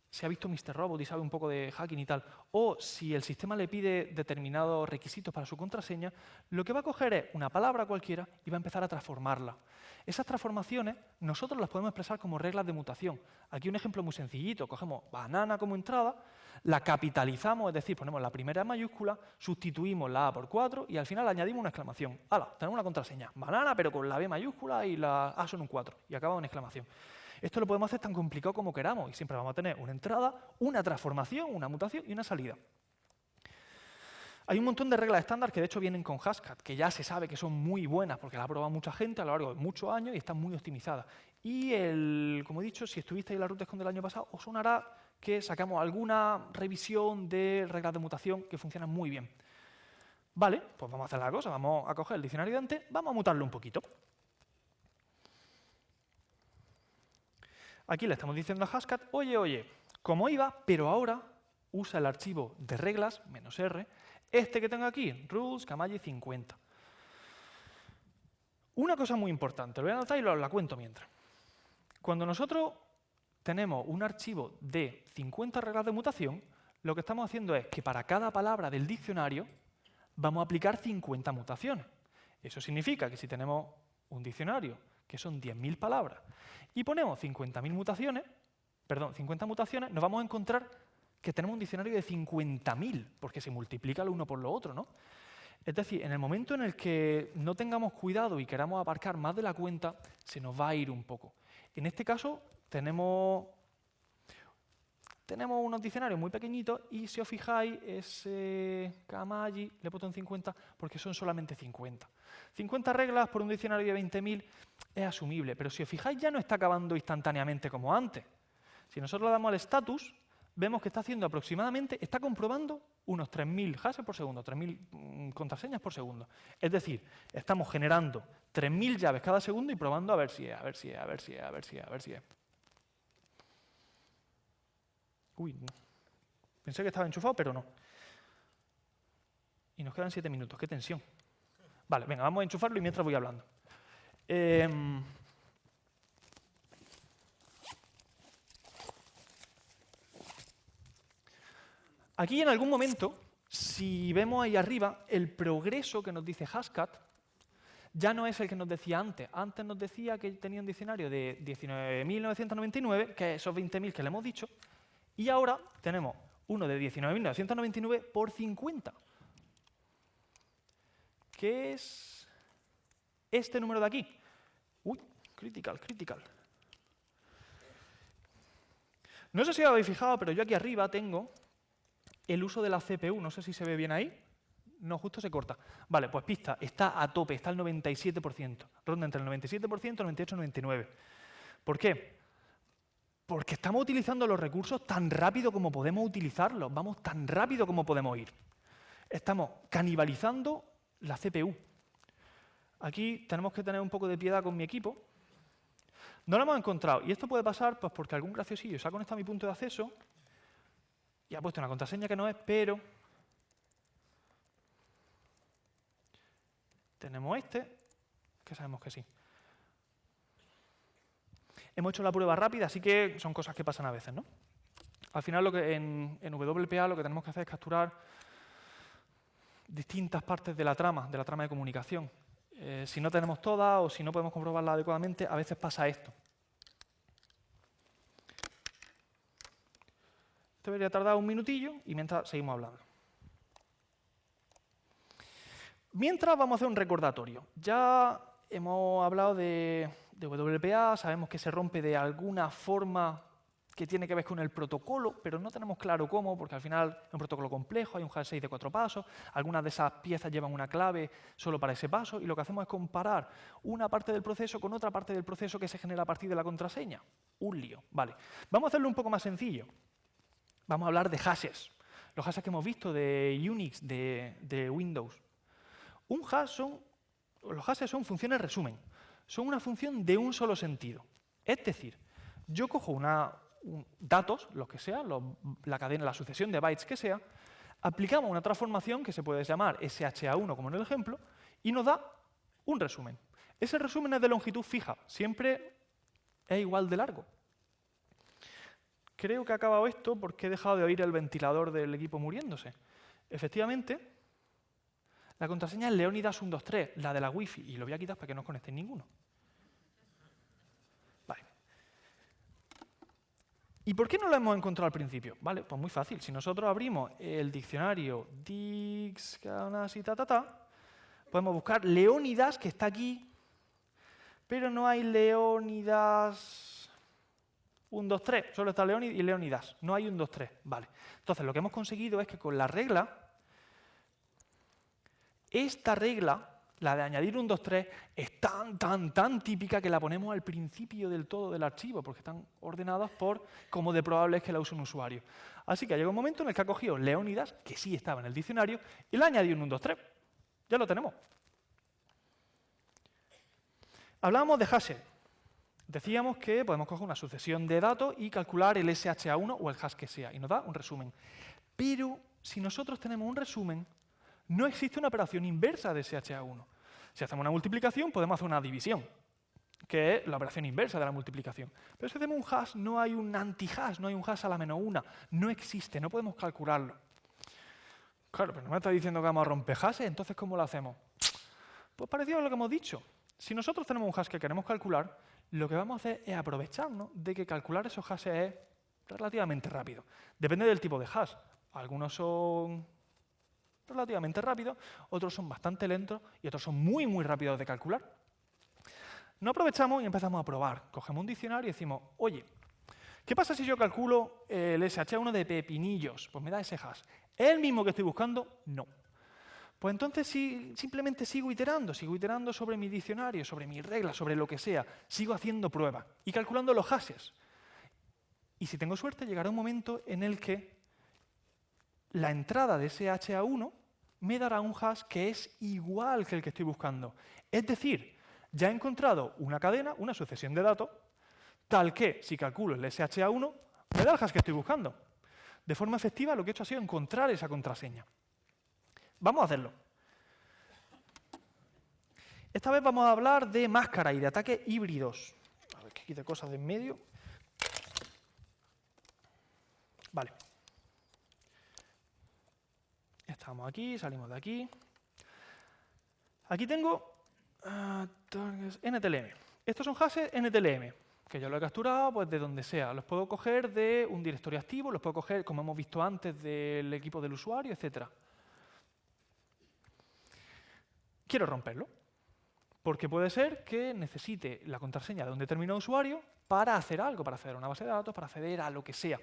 si ha visto Mr. Robot y sabe un poco de hacking y tal, o si el sistema le pide determinados requisitos para su contraseña, lo que va a coger es una palabra cualquiera y va a empezar a transformarla. Esas transformaciones nosotros las podemos expresar como reglas de mutación. Aquí un ejemplo muy sencillito. Cogemos banana como entrada, la capitalizamos, es decir, ponemos la primera en mayúscula, sustituimos la A por 4 y al final añadimos una exclamación. ¡Hala! Tenemos una contraseña. Banana, pero con la B mayúscula y la A son un 4. Y acaba en exclamación. Esto lo podemos hacer tan complicado como queramos y siempre vamos a tener una entrada, una transformación, una mutación y una salida. Hay un montón de reglas estándar que de hecho vienen con Hashcat, que ya se sabe que son muy buenas porque las ha probado mucha gente a lo largo de muchos años y están muy optimizadas. Y, como he dicho, si estuvisteis en la RootedConf del año pasado, os sonará que sacamos alguna revisión de reglas de mutación que funcionan muy bien. Vale, pues vamos a hacer la cosa, vamos a coger el diccionario de antes, vamos a mutarlo un poquito. Aquí le estamos diciendo a Hashcat, oye, como iba, pero ahora usa el archivo de reglas, -r, este que tengo aquí, rules, Camaji 50. Una cosa muy importante, lo voy a anotar y la cuento mientras. Cuando nosotros tenemos un archivo de 50 reglas de mutación, lo que estamos haciendo es que para cada palabra del diccionario vamos a aplicar 50 mutaciones. Eso significa que si tenemos un diccionario que son 10.000 palabras y ponemos 50.000 mutaciones, perdón, 50 mutaciones, nos vamos a encontrar que tenemos un diccionario de 50.000, porque se multiplica lo uno por lo otro, ¿no? Es decir, en el momento en el que no tengamos cuidado y queramos abarcar más de la cuenta, se nos va a ir un poco. En este caso, tenemos unos diccionarios muy pequeñitos y si os fijáis, ese Camaji le he puesto en 50 porque son solamente 50. 50 reglas por un diccionario de 20.000 es asumible, pero si os fijáis ya no está acabando instantáneamente como antes. Si nosotros le damos al status, vemos que está haciendo aproximadamente, está comprobando unos 3.000 hashes por segundo, 3.000 contraseñas por segundo. Es decir, estamos generando 3.000 llaves cada segundo y probando a ver si es, a ver si es, a ver si es, a ver si es, a ver si es. Uy, pensé que estaba enchufado, pero no. Y nos quedan 7 minutos, qué tensión. Vale, venga, vamos a enchufarlo y mientras voy hablando. Aquí en algún momento, si vemos ahí arriba, el progreso que nos dice Hashcat ya no es el que nos decía antes. Antes nos decía que tenía un diccionario de 19.999, que es esos 20.000 que le hemos dicho, y ahora tenemos uno de 19.999 por 50, que es este número de aquí. Uy, critical. No sé si os habéis fijado, pero yo aquí arriba tengo el uso de la CPU, no sé si se ve bien ahí. No, justo se corta. Vale, pues pista, está a tope, está al 97%. Ronda entre el 97%, 98, 99. ¿Por qué? Porque estamos utilizando los recursos tan rápido como podemos utilizarlos. Vamos tan rápido como podemos ir. Estamos canibalizando la CPU. Aquí tenemos que tener un poco de piedad con mi equipo. No lo hemos encontrado. Y esto puede pasar pues, porque algún graciosillo se ha conectado a mi punto de acceso y ha puesto una contraseña que no es, pero tenemos este, que sabemos que sí. Hemos hecho la prueba rápida, así que son cosas que pasan a veces, ¿no? Al final, en WPA lo que tenemos que hacer es capturar distintas partes de la trama de comunicación. Si no tenemos todas o si no podemos comprobarla adecuadamente, a veces pasa esto. Esto debería tardar un minutillo y mientras seguimos hablando. Mientras vamos a hacer un recordatorio. Ya hemos hablado de WPA, sabemos que se rompe de alguna forma que tiene que ver con el protocolo, pero no tenemos claro cómo, porque al final es un protocolo complejo, hay un hash 6 de 4 pasos, algunas de esas piezas llevan una clave solo para ese paso, y lo que hacemos es comparar una parte del proceso con otra parte del proceso que se genera a partir de la contraseña. Un lío. Vale. Vamos a hacerlo un poco más sencillo. Vamos a hablar de hashes. Los hashes que hemos visto de Unix, de Windows. Los hashes son funciones resumen. Son una función de un solo sentido. Es decir, yo cojo datos, los que sea, la cadena, la sucesión de bytes que sea, aplicamos una transformación que se puede llamar SHA1, como en el ejemplo, y nos da un resumen. Ese resumen es de longitud fija, siempre es igual de largo. Creo que ha acabado esto porque he dejado de oír el ventilador del equipo muriéndose. Efectivamente, la contraseña es Leonidas123, la de la Wi-Fi, y lo voy a quitar para que no os conectéis ninguno. Vale. ¿Y por qué no lo hemos encontrado al principio? Vale, pues muy fácil. Si nosotros abrimos el diccionario Dix, y podemos buscar Leonidas, que está aquí, pero no hay Leonidas 1, 2, 3. Solo está Leonidas y Leonidas. No hay 1, 2, 3. Vale. Entonces, lo que hemos conseguido es que con la regla esta regla, la de añadir un 2, 3, es tan típica que la ponemos al principio del todo del archivo, porque están ordenadas por cómo de probable es que la use un usuario. Así que ha llegado un momento en el que ha cogido Leónidas, que sí estaba en el diccionario, y la ha añadido en un 2, 3. Ya lo tenemos. Hablábamos de hashes. Decíamos que podemos coger una sucesión de datos y calcular el SHA1 o el hash que sea, y nos da un resumen. Pero si nosotros tenemos un resumen, no existe una operación inversa de SHA1. Si hacemos una multiplicación, podemos hacer una división, que es la operación inversa de la multiplicación. Pero si hacemos un hash, no hay un anti-hash, no hay un hash a la -1. No existe, no podemos calcularlo. Claro, pero no me está diciendo que vamos a romper hashes, entonces ¿cómo lo hacemos? Pues parecido a lo que hemos dicho. Si nosotros tenemos un hash que queremos calcular, lo que vamos a hacer es aprovecharnos de que calcular esos hashes es relativamente rápido. Depende del tipo de hash. Algunos son relativamente rápidos, otros son bastante lentos y otros son muy rápidos de calcular. Nos aprovechamos y empezamos a probar. Cogemos un diccionario y decimos, oye, ¿qué pasa si yo calculo el SHA1 de pepinillos? Pues me da ese hash. ¿Es el mismo que estoy buscando? No. Pues entonces simplemente sigo iterando sobre mi diccionario, sobre mis reglas, sobre lo que sea. Sigo haciendo pruebas y calculando los hashes. Y si tengo suerte, llegará un momento en el que la entrada de ese SHA1 me dará un hash que es igual que el que estoy buscando. Es decir, ya he encontrado una cadena, una sucesión de datos, tal que, si calculo el SHA1, me da el hash que estoy buscando. De forma efectiva, lo que he hecho ha sido encontrar esa contraseña. Vamos a hacerlo. Esta vez vamos a hablar de máscara y de ataques híbridos. A ver, que quite cosas de en medio. Vale. Estamos aquí, salimos de aquí. Aquí tengo NTLM. Estos son hashes NTLM, que yo lo he capturado pues, de donde sea. Los puedo coger de un directorio activo, los puedo coger, como hemos visto antes, del equipo del usuario, etc. Quiero romperlo, porque puede ser que necesite la contraseña de un determinado usuario para hacer algo, para acceder a una base de datos, para acceder a lo que sea.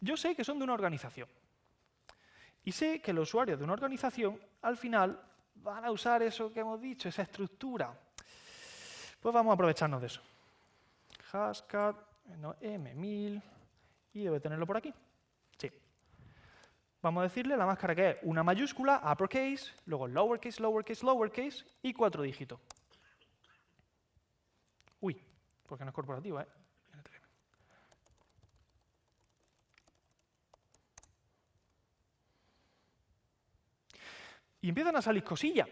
Yo sé que son de una organización. Y sé que los usuarios de una organización, al final, van a usar eso que hemos dicho, esa estructura. Pues vamos a aprovecharnos de eso. Hashcat, no, M1000, y debe tenerlo por aquí. Sí. Vamos a decirle a la máscara que es una mayúscula, uppercase, luego lowercase, lowercase, lowercase, y 4 dígitos. Uy, porque no es corporativo, ¿eh? Y empiezan a salir cosillas.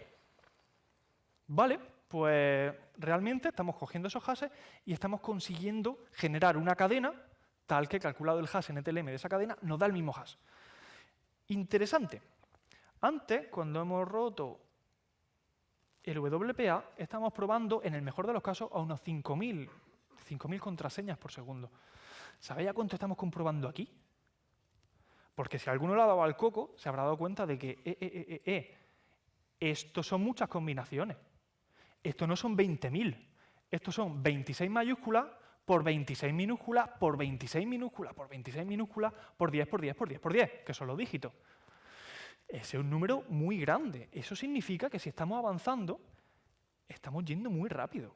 Vale, pues realmente estamos cogiendo esos hashes y estamos consiguiendo generar una cadena tal que calculado el hash NTLM de esa cadena nos da el mismo hash. Interesante. Antes, cuando hemos roto el WPA, estamos probando, en el mejor de los casos, a unos 5.000 contraseñas por segundo. ¿Sabéis a cuánto estamos comprobando aquí? Porque si alguno le ha dado al coco, se habrá dado cuenta de que esto son muchas combinaciones. Esto no son 20.000. Estos son 26 mayúsculas por 26 minúsculas por 26 minúsculas por 26 minúsculas por 10 por 10 por 10 por 10, que son los dígitos. Ese es un número muy grande. Eso significa que si estamos avanzando, estamos yendo muy rápido.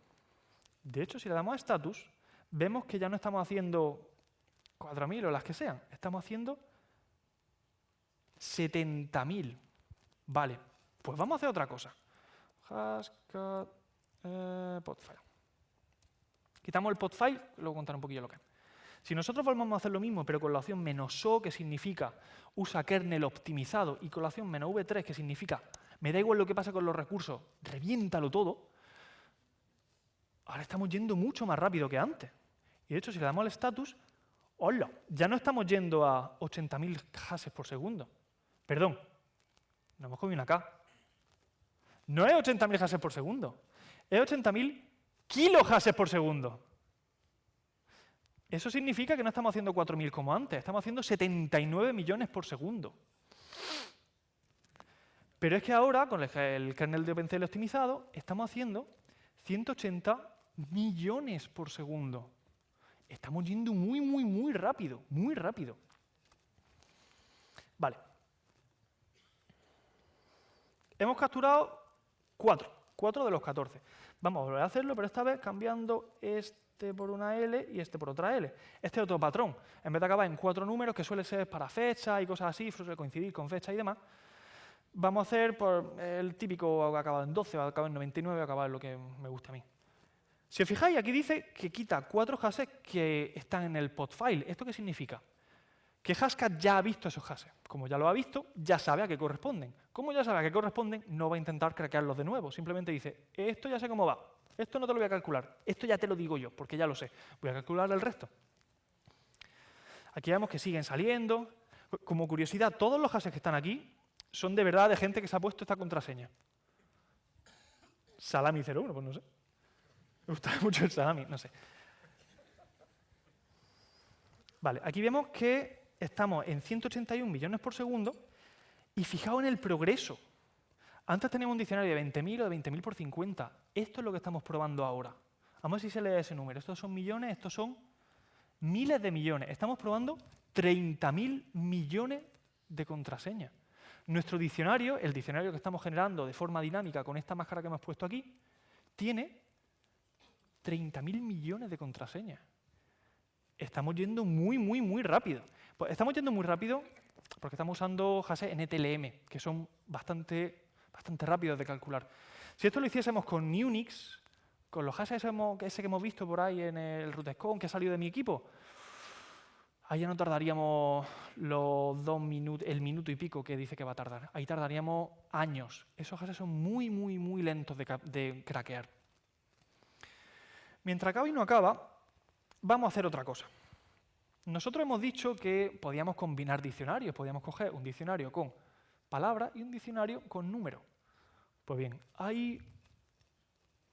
De hecho, si le damos a status, vemos que ya no estamos haciendo 4.000 o las que sean. Estamos haciendo 70.000. Vale, pues vamos a hacer otra cosa. Hashcat podfile. Quitamos el podfile, luego contaré un poquillo lo que es. Si nosotros volvemos a hacer lo mismo, pero con la opción "-o", que significa usa kernel optimizado, y con la opción "-v3", que significa me da igual lo que pasa con los recursos, reviéntalo todo, ahora estamos yendo mucho más rápido que antes. Y de hecho, si le damos al status, ¡hola! Ya no estamos yendo a 80.000 hashes por segundo. Perdón, nos hemos comido una K. No es 80.000 hashes por segundo, es 80.000 kilohashes por segundo. Eso significa que no estamos haciendo 4.000 como antes, estamos haciendo 79 millones por segundo. Pero es que ahora, con el kernel de OpenCL optimizado, estamos haciendo 180 millones por segundo. Estamos yendo muy rápido, muy rápido. Vale. Hemos capturado 4 de los 14. Vamos a volver a hacerlo, pero esta vez cambiando este por una L y este por otra L. Este es otro patrón. En vez de acabar en 4 números, que suele ser para fecha y cosas así, suele coincidir con fecha y demás, vamos a hacer por el típico que acaba en 12, va a acabar en 99, va a acabar en lo que me gusta a mí. Si os fijáis, aquí dice que quita 4 hashes que están en el podfile. ¿Esto qué significa? Que Haskell ya ha visto esos hashes. Como ya lo ha visto, ya sabe a qué corresponden. Como ya sabe a qué corresponden, no va a intentar craquearlos de nuevo. Simplemente dice, esto ya sé cómo va. Esto no te lo voy a calcular. Esto ya te lo digo yo, porque ya lo sé. Voy a calcular el resto. Aquí vemos que siguen saliendo. Como curiosidad, todos los hashes que están aquí son de verdad de gente que se ha puesto esta contraseña. Salami 01, pues no sé. Me gusta mucho el salami, no sé. Vale, aquí vemos que estamos en 181 millones por segundo y fijaos en el progreso. Antes teníamos un diccionario de 20.000 o de 20.000 por 50. Esto es lo que estamos probando ahora. Vamos a ver si se lee ese número. Estos son millones, estos son miles de millones. Estamos probando 30.000 millones de contraseñas. Nuestro diccionario, el diccionario que estamos generando de forma dinámica con esta máscara que hemos puesto aquí, tiene 30.000 millones de contraseñas. Estamos yendo muy rápido. Pues estamos yendo muy rápido porque estamos usando hashes NTLM, que son bastante rápidos de calcular. Si esto lo hiciésemos con Unix, con los hashes ese que hemos visto por ahí en el RootScon que ha salido de mi equipo, ahí ya no tardaríamos los 2 minutos, el minuto y pico que dice que va a tardar. Ahí tardaríamos años. Esos hashes son muy lentos de craquear. Mientras acaba y no acaba, vamos a hacer otra cosa. Nosotros hemos dicho que podíamos combinar diccionarios, podíamos coger un diccionario con palabras y un diccionario con números. Pues bien, hay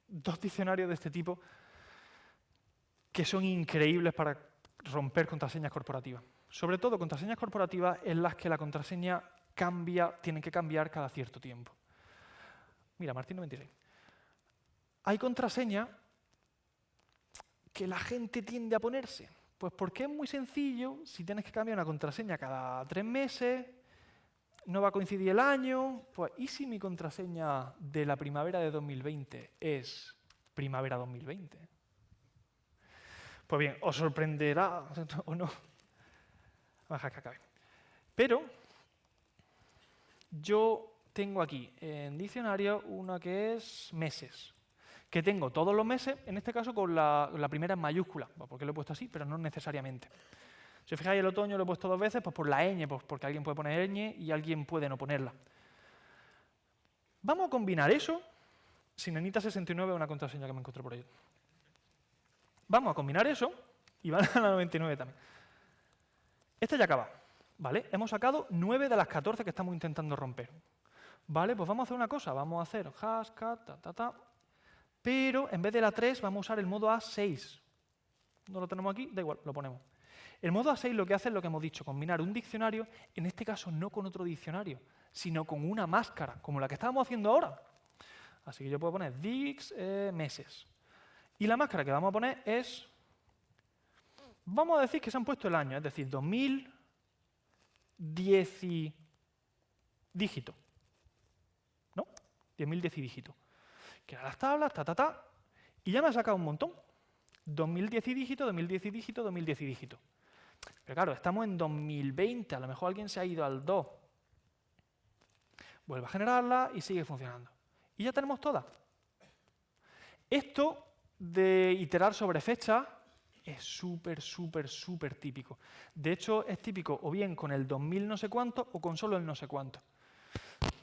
2 diccionarios de este tipo que son increíbles para romper contraseñas corporativas. Sobre todo contraseñas corporativas en las que la contraseña tiene que cambiar cada cierto tiempo. Mira, Martín 96. Hay contraseñas que la gente tiende a ponerse. Pues porque es muy sencillo, si tienes que cambiar una contraseña cada 3 meses, no va a coincidir el año, pues ¿y si mi contraseña de la primavera de 2020 es primavera 2020? Pues bien, os sorprenderá o no. Vamos a dejar que acabe. Pero yo tengo aquí en diccionario una que es meses, que tengo todos los meses, en este caso con la primera en mayúscula. ¿Por qué lo he puesto así? Pero no necesariamente. Si os fijáis, el otoño lo he puesto 2 veces, pues por la ñ, pues porque alguien puede poner ñ y alguien puede no ponerla. Vamos a combinar eso. Sinenita69 es una contraseña que me encontré por ahí. Vamos a combinar eso y van a la 99 también. Este ya acaba, ¿vale? Hemos sacado 9 de las 14 que estamos intentando romper. Vale, pues vamos a hacer una cosa. Vamos a hacer Haskell, pero en vez de la 3 vamos a usar el modo A6. No lo tenemos aquí, da igual, lo ponemos. El modo A6 lo que hace es lo que hemos dicho, combinar un diccionario, en este caso no con otro diccionario, sino con una máscara, como la que estábamos haciendo ahora. Así que yo puedo poner dix meses. Y la máscara que vamos a poner es, vamos a decir que se han puesto el año, es decir, 2010 dígito. ¿No? 10.010 dígito. Que eran las tablas, y ya me ha sacado un montón. 2010 dígito, 2010 dígito, 2010 dígito. Pero claro, estamos en 2020, a lo mejor alguien se ha ido al 2. Vuelve a generarla y sigue funcionando. Y ya tenemos todas. Esto de iterar sobre fecha es súper típico. De hecho, es típico o bien con el 2000 no sé cuánto o con solo el no sé cuánto.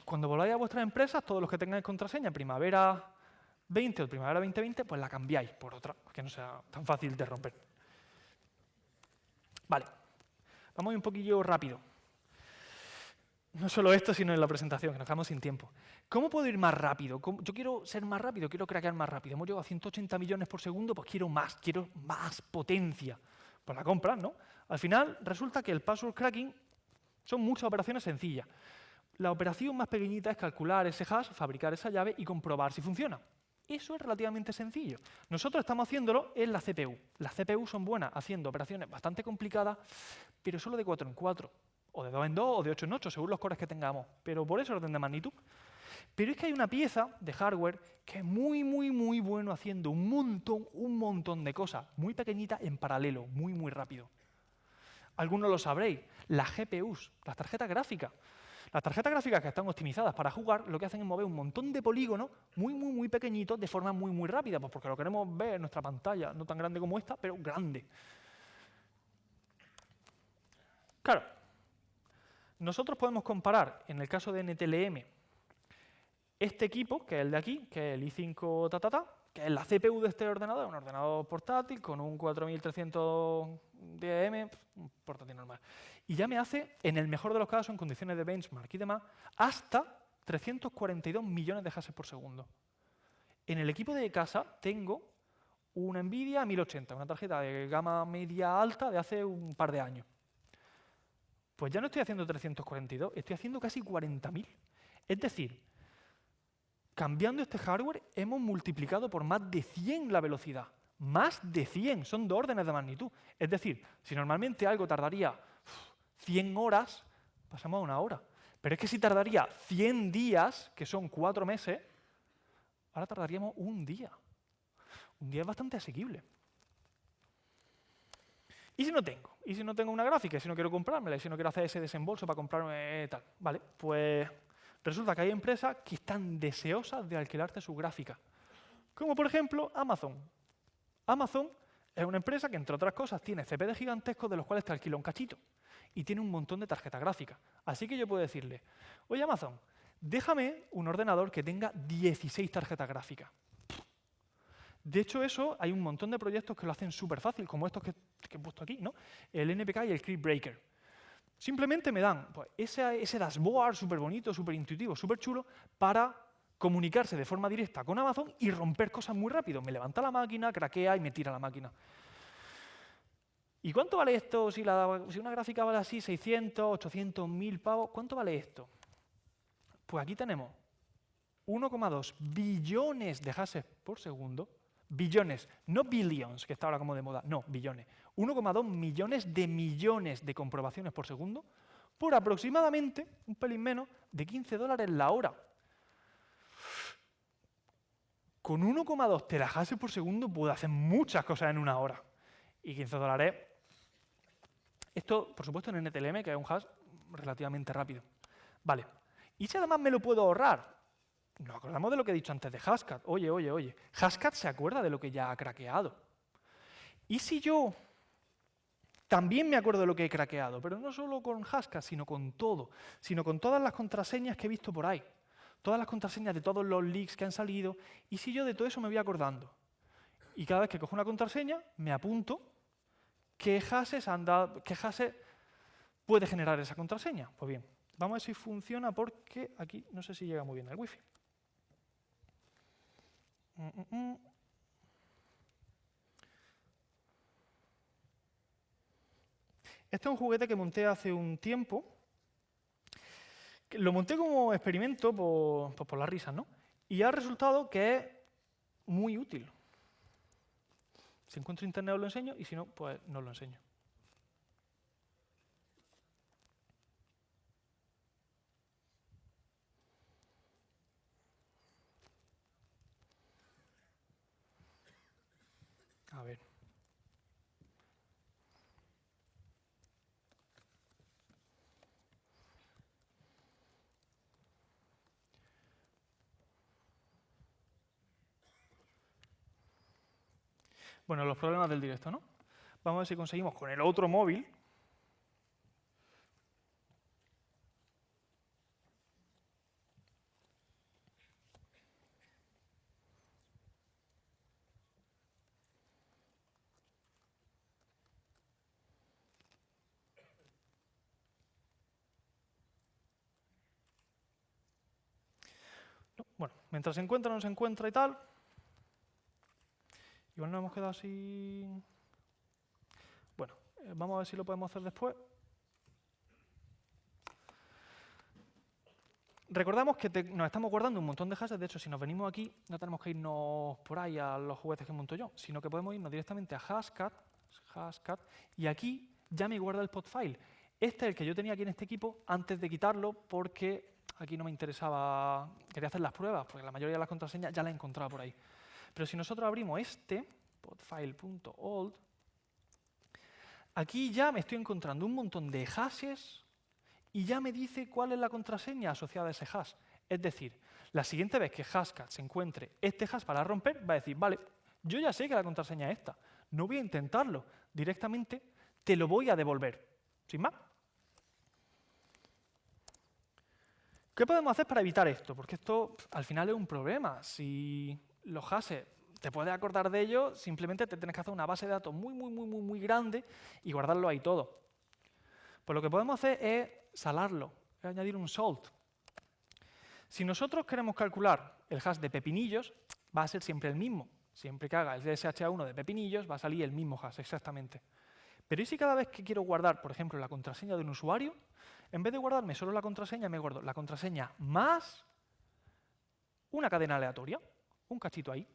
Cuando volváis a vuestras empresas, todos los que tengáis contraseña primavera 20 o primavera 2020, pues la cambiáis por otra, que no sea tan fácil de romper. Vale, vamos a ir un poquillo rápido. No solo esto, sino en la presentación, que nos quedamos sin tiempo. ¿Cómo puedo ir más rápido? Yo quiero ser más rápido, quiero craquear más rápido. Hemos llegado a 180 millones por segundo, pues quiero más potencia. Pues la compras, ¿no? Al final, resulta que el password cracking son muchas operaciones sencillas. La operación más pequeñita es calcular ese hash, fabricar esa llave y comprobar si funciona. Eso es relativamente sencillo. Nosotros estamos haciéndolo en la CPU. Las CPU son buenas haciendo operaciones bastante complicadas, pero solo de 4 en 4, o de 2 en 2, o de 8 en 8, según los cores que tengamos. Pero por ese orden de magnitud. Pero es que hay una pieza de hardware que es muy, muy, muy bueno haciendo un montón de cosas, muy pequeñitas en paralelo, muy, muy rápido. Algunos lo sabréis, las GPUs, las tarjetas gráficas. Las tarjetas gráficas que están optimizadas para jugar lo que hacen es mover un montón de polígonos muy, muy, muy pequeñitos de forma muy, muy rápida, pues porque lo queremos ver en nuestra pantalla, no tan grande como esta, pero grande. Claro, nosotros podemos comparar, en el caso de NTLM, este equipo, que es el de aquí, que es el i5 que es la CPU de este ordenador, un ordenador portátil con un 4310M, un portátil normal. Y ya me hace, en el mejor de los casos, en condiciones de benchmark y demás, hasta 342 millones de hashes por segundo. En el equipo de casa tengo una Nvidia 1080, una tarjeta de gama media alta de hace un par de años. Pues ya no estoy haciendo 342, estoy haciendo casi 40.000. Es decir, cambiando este hardware hemos multiplicado por más de 100 la velocidad. Más de 100, son 2 órdenes de magnitud. Es decir, si normalmente algo tardaría 100 horas, pasamos a 1 hora. Pero es que si tardaría 100 días, que son 4 meses, ahora tardaríamos 1 día. 1 día es bastante asequible. ¿Y si no tengo? ¿Y si no tengo una gráfica? ¿Y si no quiero comprármela? ¿Y si no quiero hacer ese desembolso para comprarme tal? Vale, pues resulta que hay empresas que están deseosas de alquilarte su gráfica. Como por ejemplo Amazon. Amazon es una empresa que, entre otras cosas, tiene CPD gigantescos de los cuales te alquila un cachito. Y tiene un montón de tarjetas gráficas. Así que yo puedo decirle, oye Amazon, déjame un ordenador que tenga 16 tarjetas gráficas. De hecho, eso hay un montón de proyectos que lo hacen súper fácil, como estos que he puesto aquí, ¿no? El NPK y el Crypt Breaker. Simplemente me dan pues, ese dashboard súper bonito, súper intuitivo, súper chulo, para comunicarse de forma directa con Amazon y romper cosas muy rápido. Me levanta la máquina, craquea y me tira la máquina. ¿Y cuánto vale esto? Si una gráfica vale así 600, 800, 1000 pavos, ¿cuánto vale esto? Pues aquí tenemos 1,2 billones de hashes por segundo. Billones, no billions, que está ahora como de moda, no, billones. 1,2 millones de comprobaciones por segundo por aproximadamente, un pelín menos, de $15 la hora. Con 1,2 terahashes por segundo puedo hacer muchas cosas en 1 hora. Y $15. Esto, por supuesto, en NTLM, que es un hash relativamente rápido. Vale. ¿Y si además me lo puedo ahorrar? Nos acordamos de lo que he dicho antes de Hashcat. Oye. Hashcat se acuerda de lo que ya ha craqueado. ¿Y si yo también me acuerdo de lo que he craqueado? Pero no solo con Hashcat, sino con todo. Sino con todas las contraseñas que he visto por ahí. Todas las contraseñas de todos los leaks que han salido. ¿Y si yo de todo eso me voy acordando? Y cada vez que cojo una contraseña, me apunto qué hashes puede generar esa contraseña. Pues bien, vamos a ver si funciona porque aquí no sé si llega muy bien el wifi. Este es un juguete que monté hace un tiempo. Lo monté como experimento por las risas, ¿no? Y ha resultado que es muy útil. Si encuentro internet os lo enseño y si no, pues no os lo enseño. A ver. Bueno, los problemas del directo, ¿no? Vamos a ver si conseguimos con el otro móvil. No, bueno, mientras se encuentra o no se encuentra y tal. Igual nos hemos quedado así. Bueno, vamos a ver si lo podemos hacer después. Recordamos que nos estamos guardando un montón de hashes. De hecho, si nos venimos aquí, no tenemos que irnos por ahí a los juguetes que monto yo, sino que podemos irnos directamente a Hashcat, y aquí ya me guarda el podfile. Este es el que yo tenía aquí en este equipo antes de quitarlo porque aquí no me interesaba, quería hacer las pruebas, porque la mayoría de las contraseñas ya las he encontrado por ahí. Pero si nosotros abrimos este, podfile.old, aquí ya me estoy encontrando un montón de hashes y ya me dice cuál es la contraseña asociada a ese hash. Es decir, la siguiente vez que Hashcat se encuentre este hash para romper, va a decir, vale, yo ya sé que la contraseña es esta, no voy a intentarlo, directamente te lo voy a devolver, sin más. ¿Qué podemos hacer para evitar esto? Porque esto al final es un problema. Si los hashes te puedes acordar de ellos, simplemente te tienes que hacer una base de datos muy grande y guardarlo ahí todo. Pues lo que podemos hacer es salarlo, es añadir un salt. Si nosotros queremos calcular el hash de pepinillos, va a ser siempre el mismo. Siempre que haga el SHA-1 de pepinillos, va a salir el mismo hash, exactamente. Pero ¿y si cada vez que quiero guardar, por ejemplo, la contraseña de un usuario, en vez de guardarme solo la contraseña, me guardo la contraseña más una cadena aleatoria, un cachito ahí?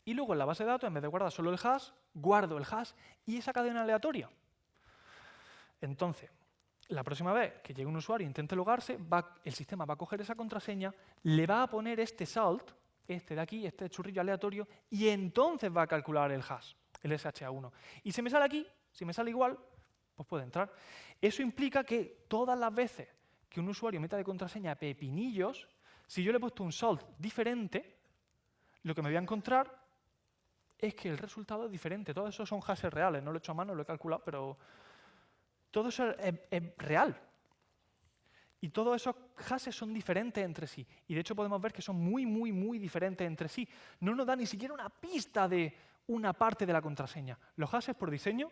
Y luego en la base de datos, en vez de guardar solo el hash, guardo el hash y esa cadena aleatoria. Entonces, la próxima vez que llegue un usuario e intente logarse, el sistema va a coger esa contraseña, le va a poner este salt, este de aquí, este churrillo aleatorio, y entonces va a calcular el hash, el SHA-1. Y si me sale aquí, si me sale igual, pues puede entrar. Eso implica que todas las veces que un usuario meta de contraseña pepinillos, si yo le he puesto un salt diferente, lo que me voy a encontrar es que el resultado es diferente. Todos esos son hashes reales, no lo he hecho a mano, lo he calculado, pero todo eso es real. Y todos esos hashes son diferentes entre sí. Y de hecho podemos ver que son muy diferentes entre sí. No nos da ni siquiera una pista de una parte de la contraseña. Los hashes por diseño,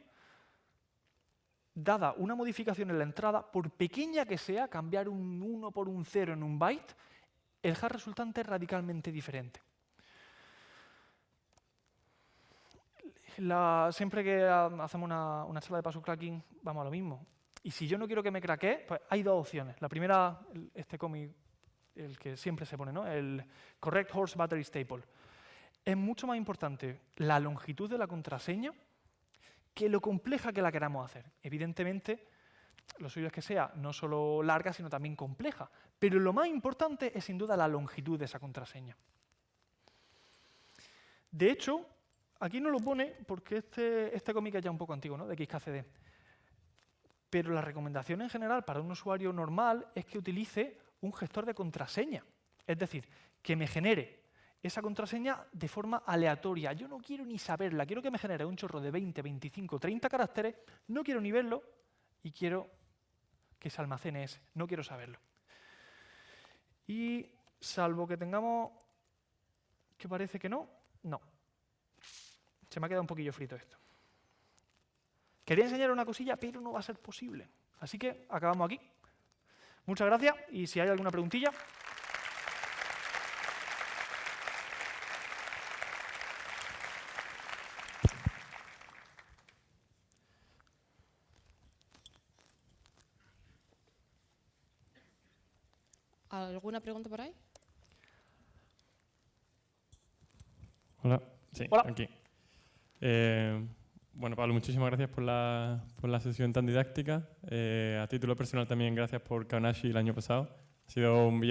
dada una modificación en la entrada, por pequeña que sea, cambiar un 1 por un 0 en un byte, el hash resultante es radicalmente diferente. Siempre que hacemos una charla de password cracking, vamos a lo mismo. Y si yo no quiero que me craquee, pues hay dos opciones. La primera, este cómic, el que siempre se pone, ¿no? El Correct Horse Battery Staple. Es mucho más importante la longitud de la contraseña que lo compleja que la queramos hacer. Evidentemente, lo suyo es que sea no solo larga, sino también compleja. Pero lo más importante es sin duda la longitud de esa contraseña. De hecho, aquí no lo pone porque este cómic es ya un poco antiguo, ¿no? De XKCD. Pero la recomendación en general para un usuario normal es que utilice un gestor de contraseña. Es decir, que me genere esa contraseña de forma aleatoria. Yo no quiero ni saberla, quiero que me genere un chorro de 20, 25, 30 caracteres, no quiero ni verlo y quiero que se almacene ese, no quiero saberlo. Y salvo que tengamos que parece que no. Se me ha quedado un poquillo frito esto. Quería enseñar una cosilla, pero no va a ser posible. Así que acabamos aquí. Muchas gracias y si hay alguna preguntilla. ¿Alguna pregunta por ahí? Hola, sí, Hola. aquí. Bueno, Pablo, muchísimas gracias por la sesión tan didáctica. A título personal también gracias por Kanashi el año pasado. Ha sido un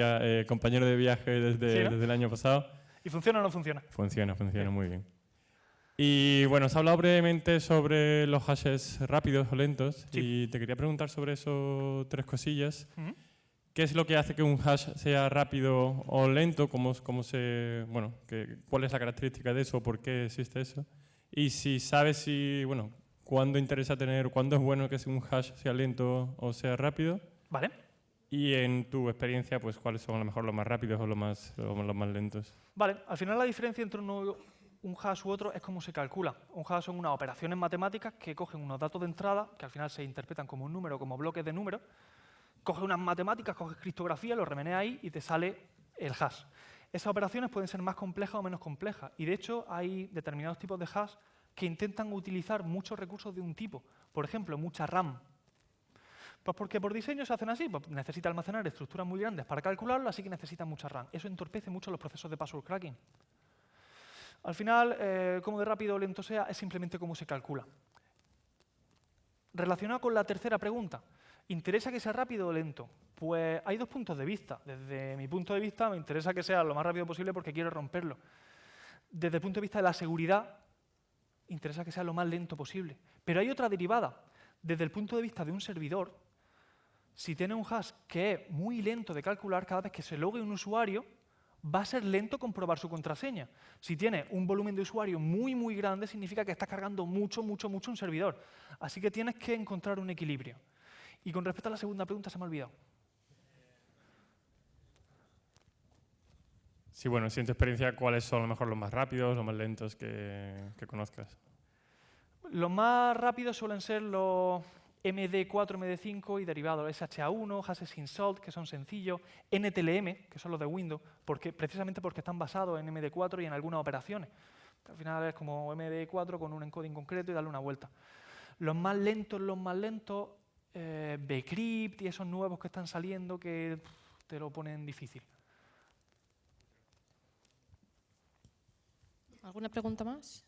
compañero de viaje desde el año pasado. ¿Y funciona o no funciona? Funciona muy bien. Y bueno, se ha hablado brevemente sobre los hashes rápidos o lentos y te quería preguntar sobre eso 3 cosillas. ¿Qué es lo que hace que un hash sea rápido o lento? ¿Cuál es la característica de eso? ¿Por qué existe eso? Y si sabes cuándo es bueno que un hash sea lento o sea rápido. Vale. Y en tu experiencia, pues cuáles son a lo mejor los más rápidos o los más lentos. Vale, al final la diferencia entre un hash u otro es cómo se calcula. Un hash son unas operaciones matemáticas que cogen unos datos de entrada, que al final se interpretan como un número, como bloques de números. Coges unas matemáticas, coges criptografía, lo remeneas ahí y te sale el hash. Esas operaciones pueden ser más complejas o menos complejas. Y de hecho hay determinados tipos de hash que intentan utilizar muchos recursos de un tipo. Por ejemplo, mucha RAM. Pues porque por diseño se hacen así. Pues necesita almacenar estructuras muy grandes para calcularlo, así que necesita mucha RAM. Eso entorpece mucho los procesos de password cracking. Al final, cómo de rápido o lento sea, es simplemente cómo se calcula. Relacionado con la tercera pregunta, ¿Interesa que sea rápido o lento? Pues hay dos puntos de vista. Desde mi punto de vista me interesa que sea lo más rápido posible porque quiero romperlo. Desde el punto de vista de la seguridad, interesa que sea lo más lento posible. Pero hay otra derivada. Desde el punto de vista de un servidor, si tiene un hash que es muy lento de calcular, cada vez que se logue un usuario, va a ser lento comprobar su contraseña. Si tiene un volumen de usuario muy, muy grande, significa que está cargando mucho, mucho, mucho un servidor. Así que tienes que encontrar un equilibrio. Y con respecto a la segunda pregunta, se me ha olvidado. Sí, bueno, si en tu experiencia, ¿cuáles son a lo mejor los más rápidos, los más lentos que conozcas? Los más rápidos suelen ser los MD4, MD5 y derivados, SHA-1, hashes sin salt, que son sencillos, NTLM, que son los de Windows, precisamente porque están basados en MD4 y en algunas operaciones. Al final es como MD4 con un encoding concreto y darle una vuelta. Los más lentos, Bcrypt y esos nuevos que están saliendo que te lo ponen difícil. ¿Alguna pregunta más?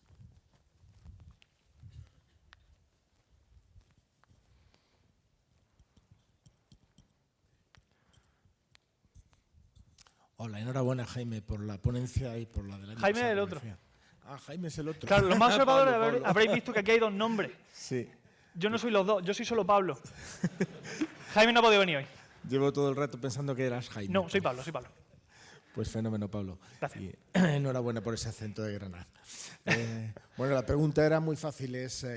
Hola, enhorabuena Jaime por la ponencia y por la del año Jaime pasado, es el me otro. decía. Ah, Jaime es el otro. Claro, los más observadores Pablo. habréis visto que aquí hay dos nombres. Sí, Yo no soy los dos, yo soy solo Pablo. Jaime no ha podido venir hoy. llevo todo el rato pensando que eras Jaime. No, soy Pablo, soy Pablo. Pues fenómeno, Pablo. Gracias. Y enhorabuena por ese acento de Granada. Bueno, la pregunta era muy fácil.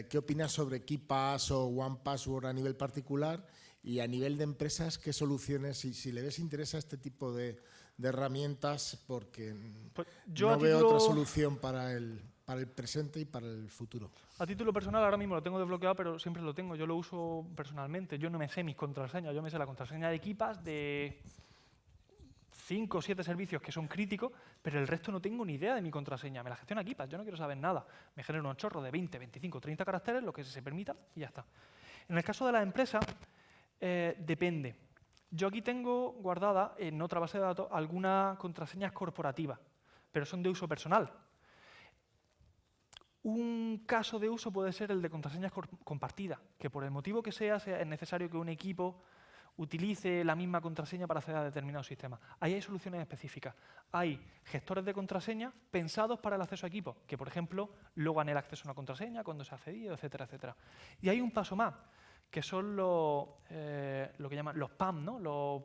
¿Qué opinas sobre KeePass o OnePassword a nivel particular? Y a nivel de empresas, ¿qué soluciones? Y si le ves interés a este tipo de herramientas, porque Pues yo no veo otra solución para el presente y para el futuro. A título personal ahora mismo lo tengo desbloqueado, pero siempre lo tengo. Yo lo uso personalmente. Yo no me sé mis contraseñas. Yo me sé la contraseña de KeePass de 5 o 7 servicios que son críticos, pero el resto no tengo ni idea de mi contraseña. Me la gestiona KeePass. Yo no quiero saber nada. Me genero un chorro de 20, 25, 30 caracteres, lo que se permita, y ya está. En el caso de las empresas, depende. Yo aquí tengo guardada en otra base de datos algunas contraseñas corporativas, pero son de uso personal. Un caso de uso puede ser el de contraseñas compartidas, que por el motivo que sea es necesario que un equipo utilice la misma contraseña para acceder a determinados sistemas. Ahí hay soluciones específicas. Hay gestores de contraseña pensados para el acceso a equipos, que por ejemplo logan el acceso a una contraseña cuando se ha accedido, etcétera, etcétera. Y hay un paso más, que son lo que llaman los PAM, ¿no? Los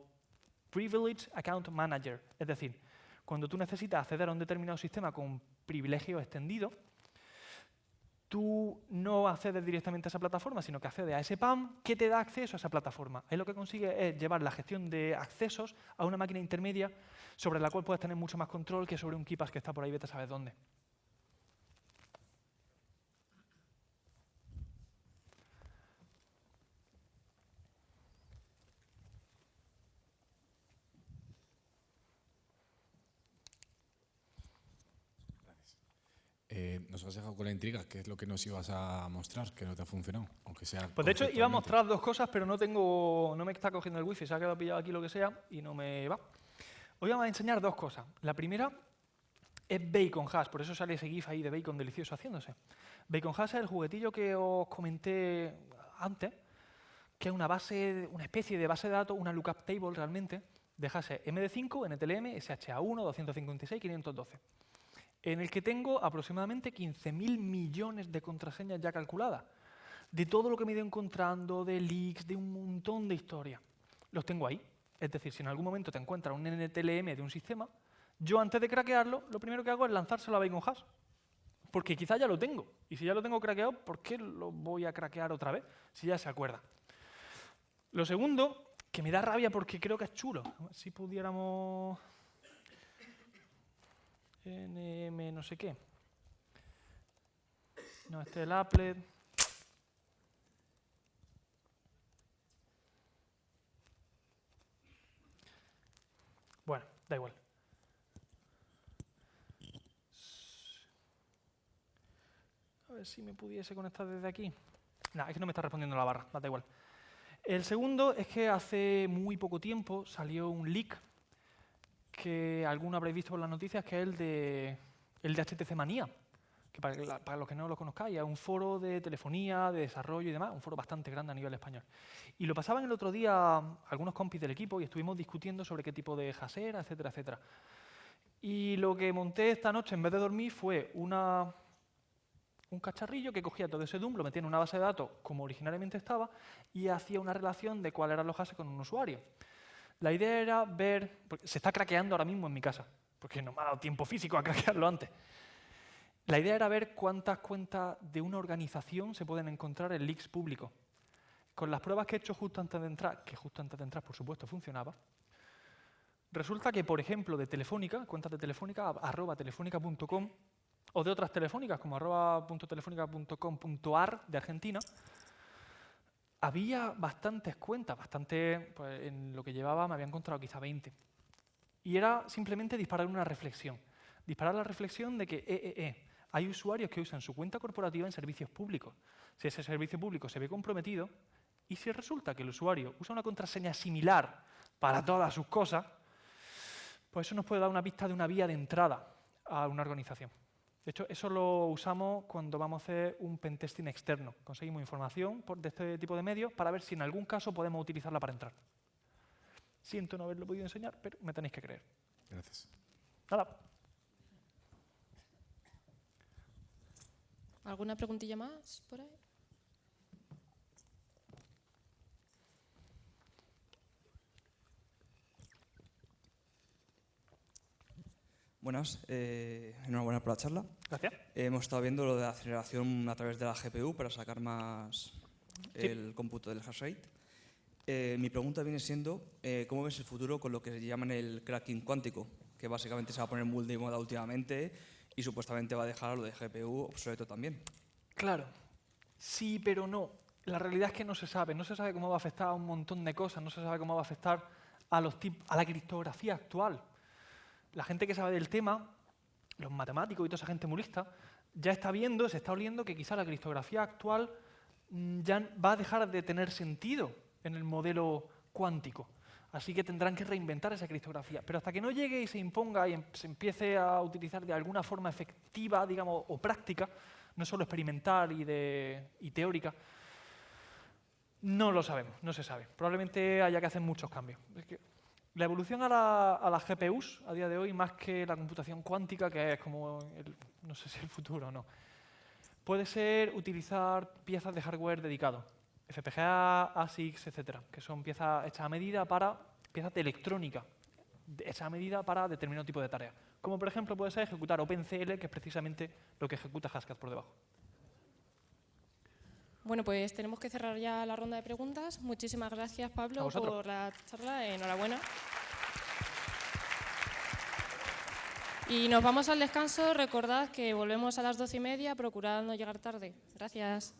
Privileged Account Manager. Es decir, cuando tú necesitas acceder a un determinado sistema con privilegios extendidos, tú no accedes directamente a esa plataforma, sino que accedes a ese PAM que te da acceso a esa plataforma. Ahí lo que consigue es llevar la gestión de accesos a una máquina intermedia sobre la cual puedes tener mucho más control que sobre un KeePass que está por ahí, vete a saber dónde. Nos has dejado con la intriga, ¿qué es lo que nos ibas a mostrar que no te ha funcionado? Aunque sea Pues de hecho iba a conceptualmente. mostrar dos cosas, pero no me está cogiendo el wifi, se ha quedado pillado aquí lo que sea y no me va. Hoy vamos a enseñar dos cosas. La primera es Bacon Hash, por eso sale ese gif ahí de bacon delicioso haciéndose. Bacon Hash es el juguetillo que os comenté antes, que es una especie de base de datos, una lookup table realmente, de hashes MD5, NTLM, SHA-1, 256, 512. En el que tengo aproximadamente 15.000 millones de contraseñas ya calculadas, de todo lo que me he ido encontrando, de leaks, de un montón de historias. Los tengo ahí. Es decir, si en algún momento te encuentras un NTLM de un sistema, yo antes de craquearlo, lo primero que hago es lanzárselo a Bacon Hash, porque quizá ya lo tengo. Y si ya lo tengo craqueado, ¿por qué lo voy a craquear otra vez? Si ya se acuerda. Lo segundo, que me da rabia porque creo que es chulo. A ver si pudiéramos... NM no sé qué. No, este es el applet. Bueno, da igual. A ver si me pudiese conectar desde aquí. No, es que no me está respondiendo la barra, da igual. El segundo es que hace muy poco tiempo salió un leak que alguno habréis visto por las noticias, que es el de HTC Manía, que para los que no lo conozcáis, es un foro de telefonía, de desarrollo y demás, un foro bastante grande a nivel español. Y lo pasaban el otro día algunos compis del equipo y estuvimos discutiendo sobre qué tipo de hash era, etcétera, etcétera. Y lo que monté esta noche en vez de dormir fue un cacharrillo que cogía todo ese DUM, lo metía en una base de datos como originalmente estaba y hacía una relación de cuáles eran los hashes con un usuario. La idea era ver, porque se está craqueando ahora mismo en mi casa, porque no me ha dado tiempo físico a craquearlo antes. La idea era ver cuántas cuentas de una organización se pueden encontrar en leaks públicos. Con las pruebas que he hecho justo antes de entrar, que justo antes de entrar, por supuesto, funcionaba, resulta que, por ejemplo, de Telefónica, cuentas de Telefónica, @telefónica.com, o de otras telefónicas, como @telefónica.com.ar de Argentina, había bastantes cuentas, pues, en lo que llevaba me había encontrado quizá 20. Y era simplemente disparar una reflexión. Disparar la reflexión de que hay usuarios que usan su cuenta corporativa en servicios públicos. Si ese servicio público se ve comprometido, y si resulta que el usuario usa una contraseña similar para todas sus cosas, pues eso nos puede dar una pista de una vía de entrada a una organización. De hecho, eso lo usamos cuando vamos a hacer un pentesting externo. Conseguimos información de este tipo de medios para ver si en algún caso podemos utilizarla para entrar. Siento no haberlo podido enseñar, pero me tenéis que creer. Gracias. Nada. ¿Alguna preguntilla más por ahí? Buenas, enhorabuena por la charla. Gracias. Hemos estado viendo lo de la aceleración a través de la GPU para sacar más el cómputo del hash rate. Mi pregunta viene siendo, ¿cómo ves el futuro con lo que llaman el cracking cuántico? Que básicamente se va a poner muy de moda últimamente y supuestamente va a dejar a lo de GPU obsoleto también. Claro, sí, pero no. La realidad es que no se sabe. No se sabe cómo va a afectar a un montón de cosas. No se sabe cómo va a afectar a la criptografía actual. La gente que sabe del tema, los matemáticos y toda esa gente mulista, ya está viendo, se está oliendo que quizá la criptografía actual ya va a dejar de tener sentido en el modelo cuántico. Así que tendrán que reinventar esa criptografía. Pero hasta que no llegue y se imponga y se empiece a utilizar de alguna forma efectiva, digamos, o práctica, no solo experimental y teórica, no lo sabemos, no se sabe. Probablemente haya que hacer muchos cambios. Es que la evolución a las GPUs a día de hoy, más que la computación cuántica, que es como, no sé si el futuro o no, puede ser utilizar piezas de hardware dedicado, FPGA, ASICs, etcétera, que son piezas hechas a medida piezas de electrónica, hechas a medida para determinado tipo de tareas. Como por ejemplo puede ser ejecutar OpenCL, que es precisamente lo que ejecuta Hashcat por debajo. Bueno, pues tenemos que cerrar ya la ronda de preguntas. Muchísimas gracias, Pablo, por la charla. Enhorabuena. Y nos vamos al descanso. Recordad que volvemos a las 12:30. Procurad no llegar tarde. Gracias.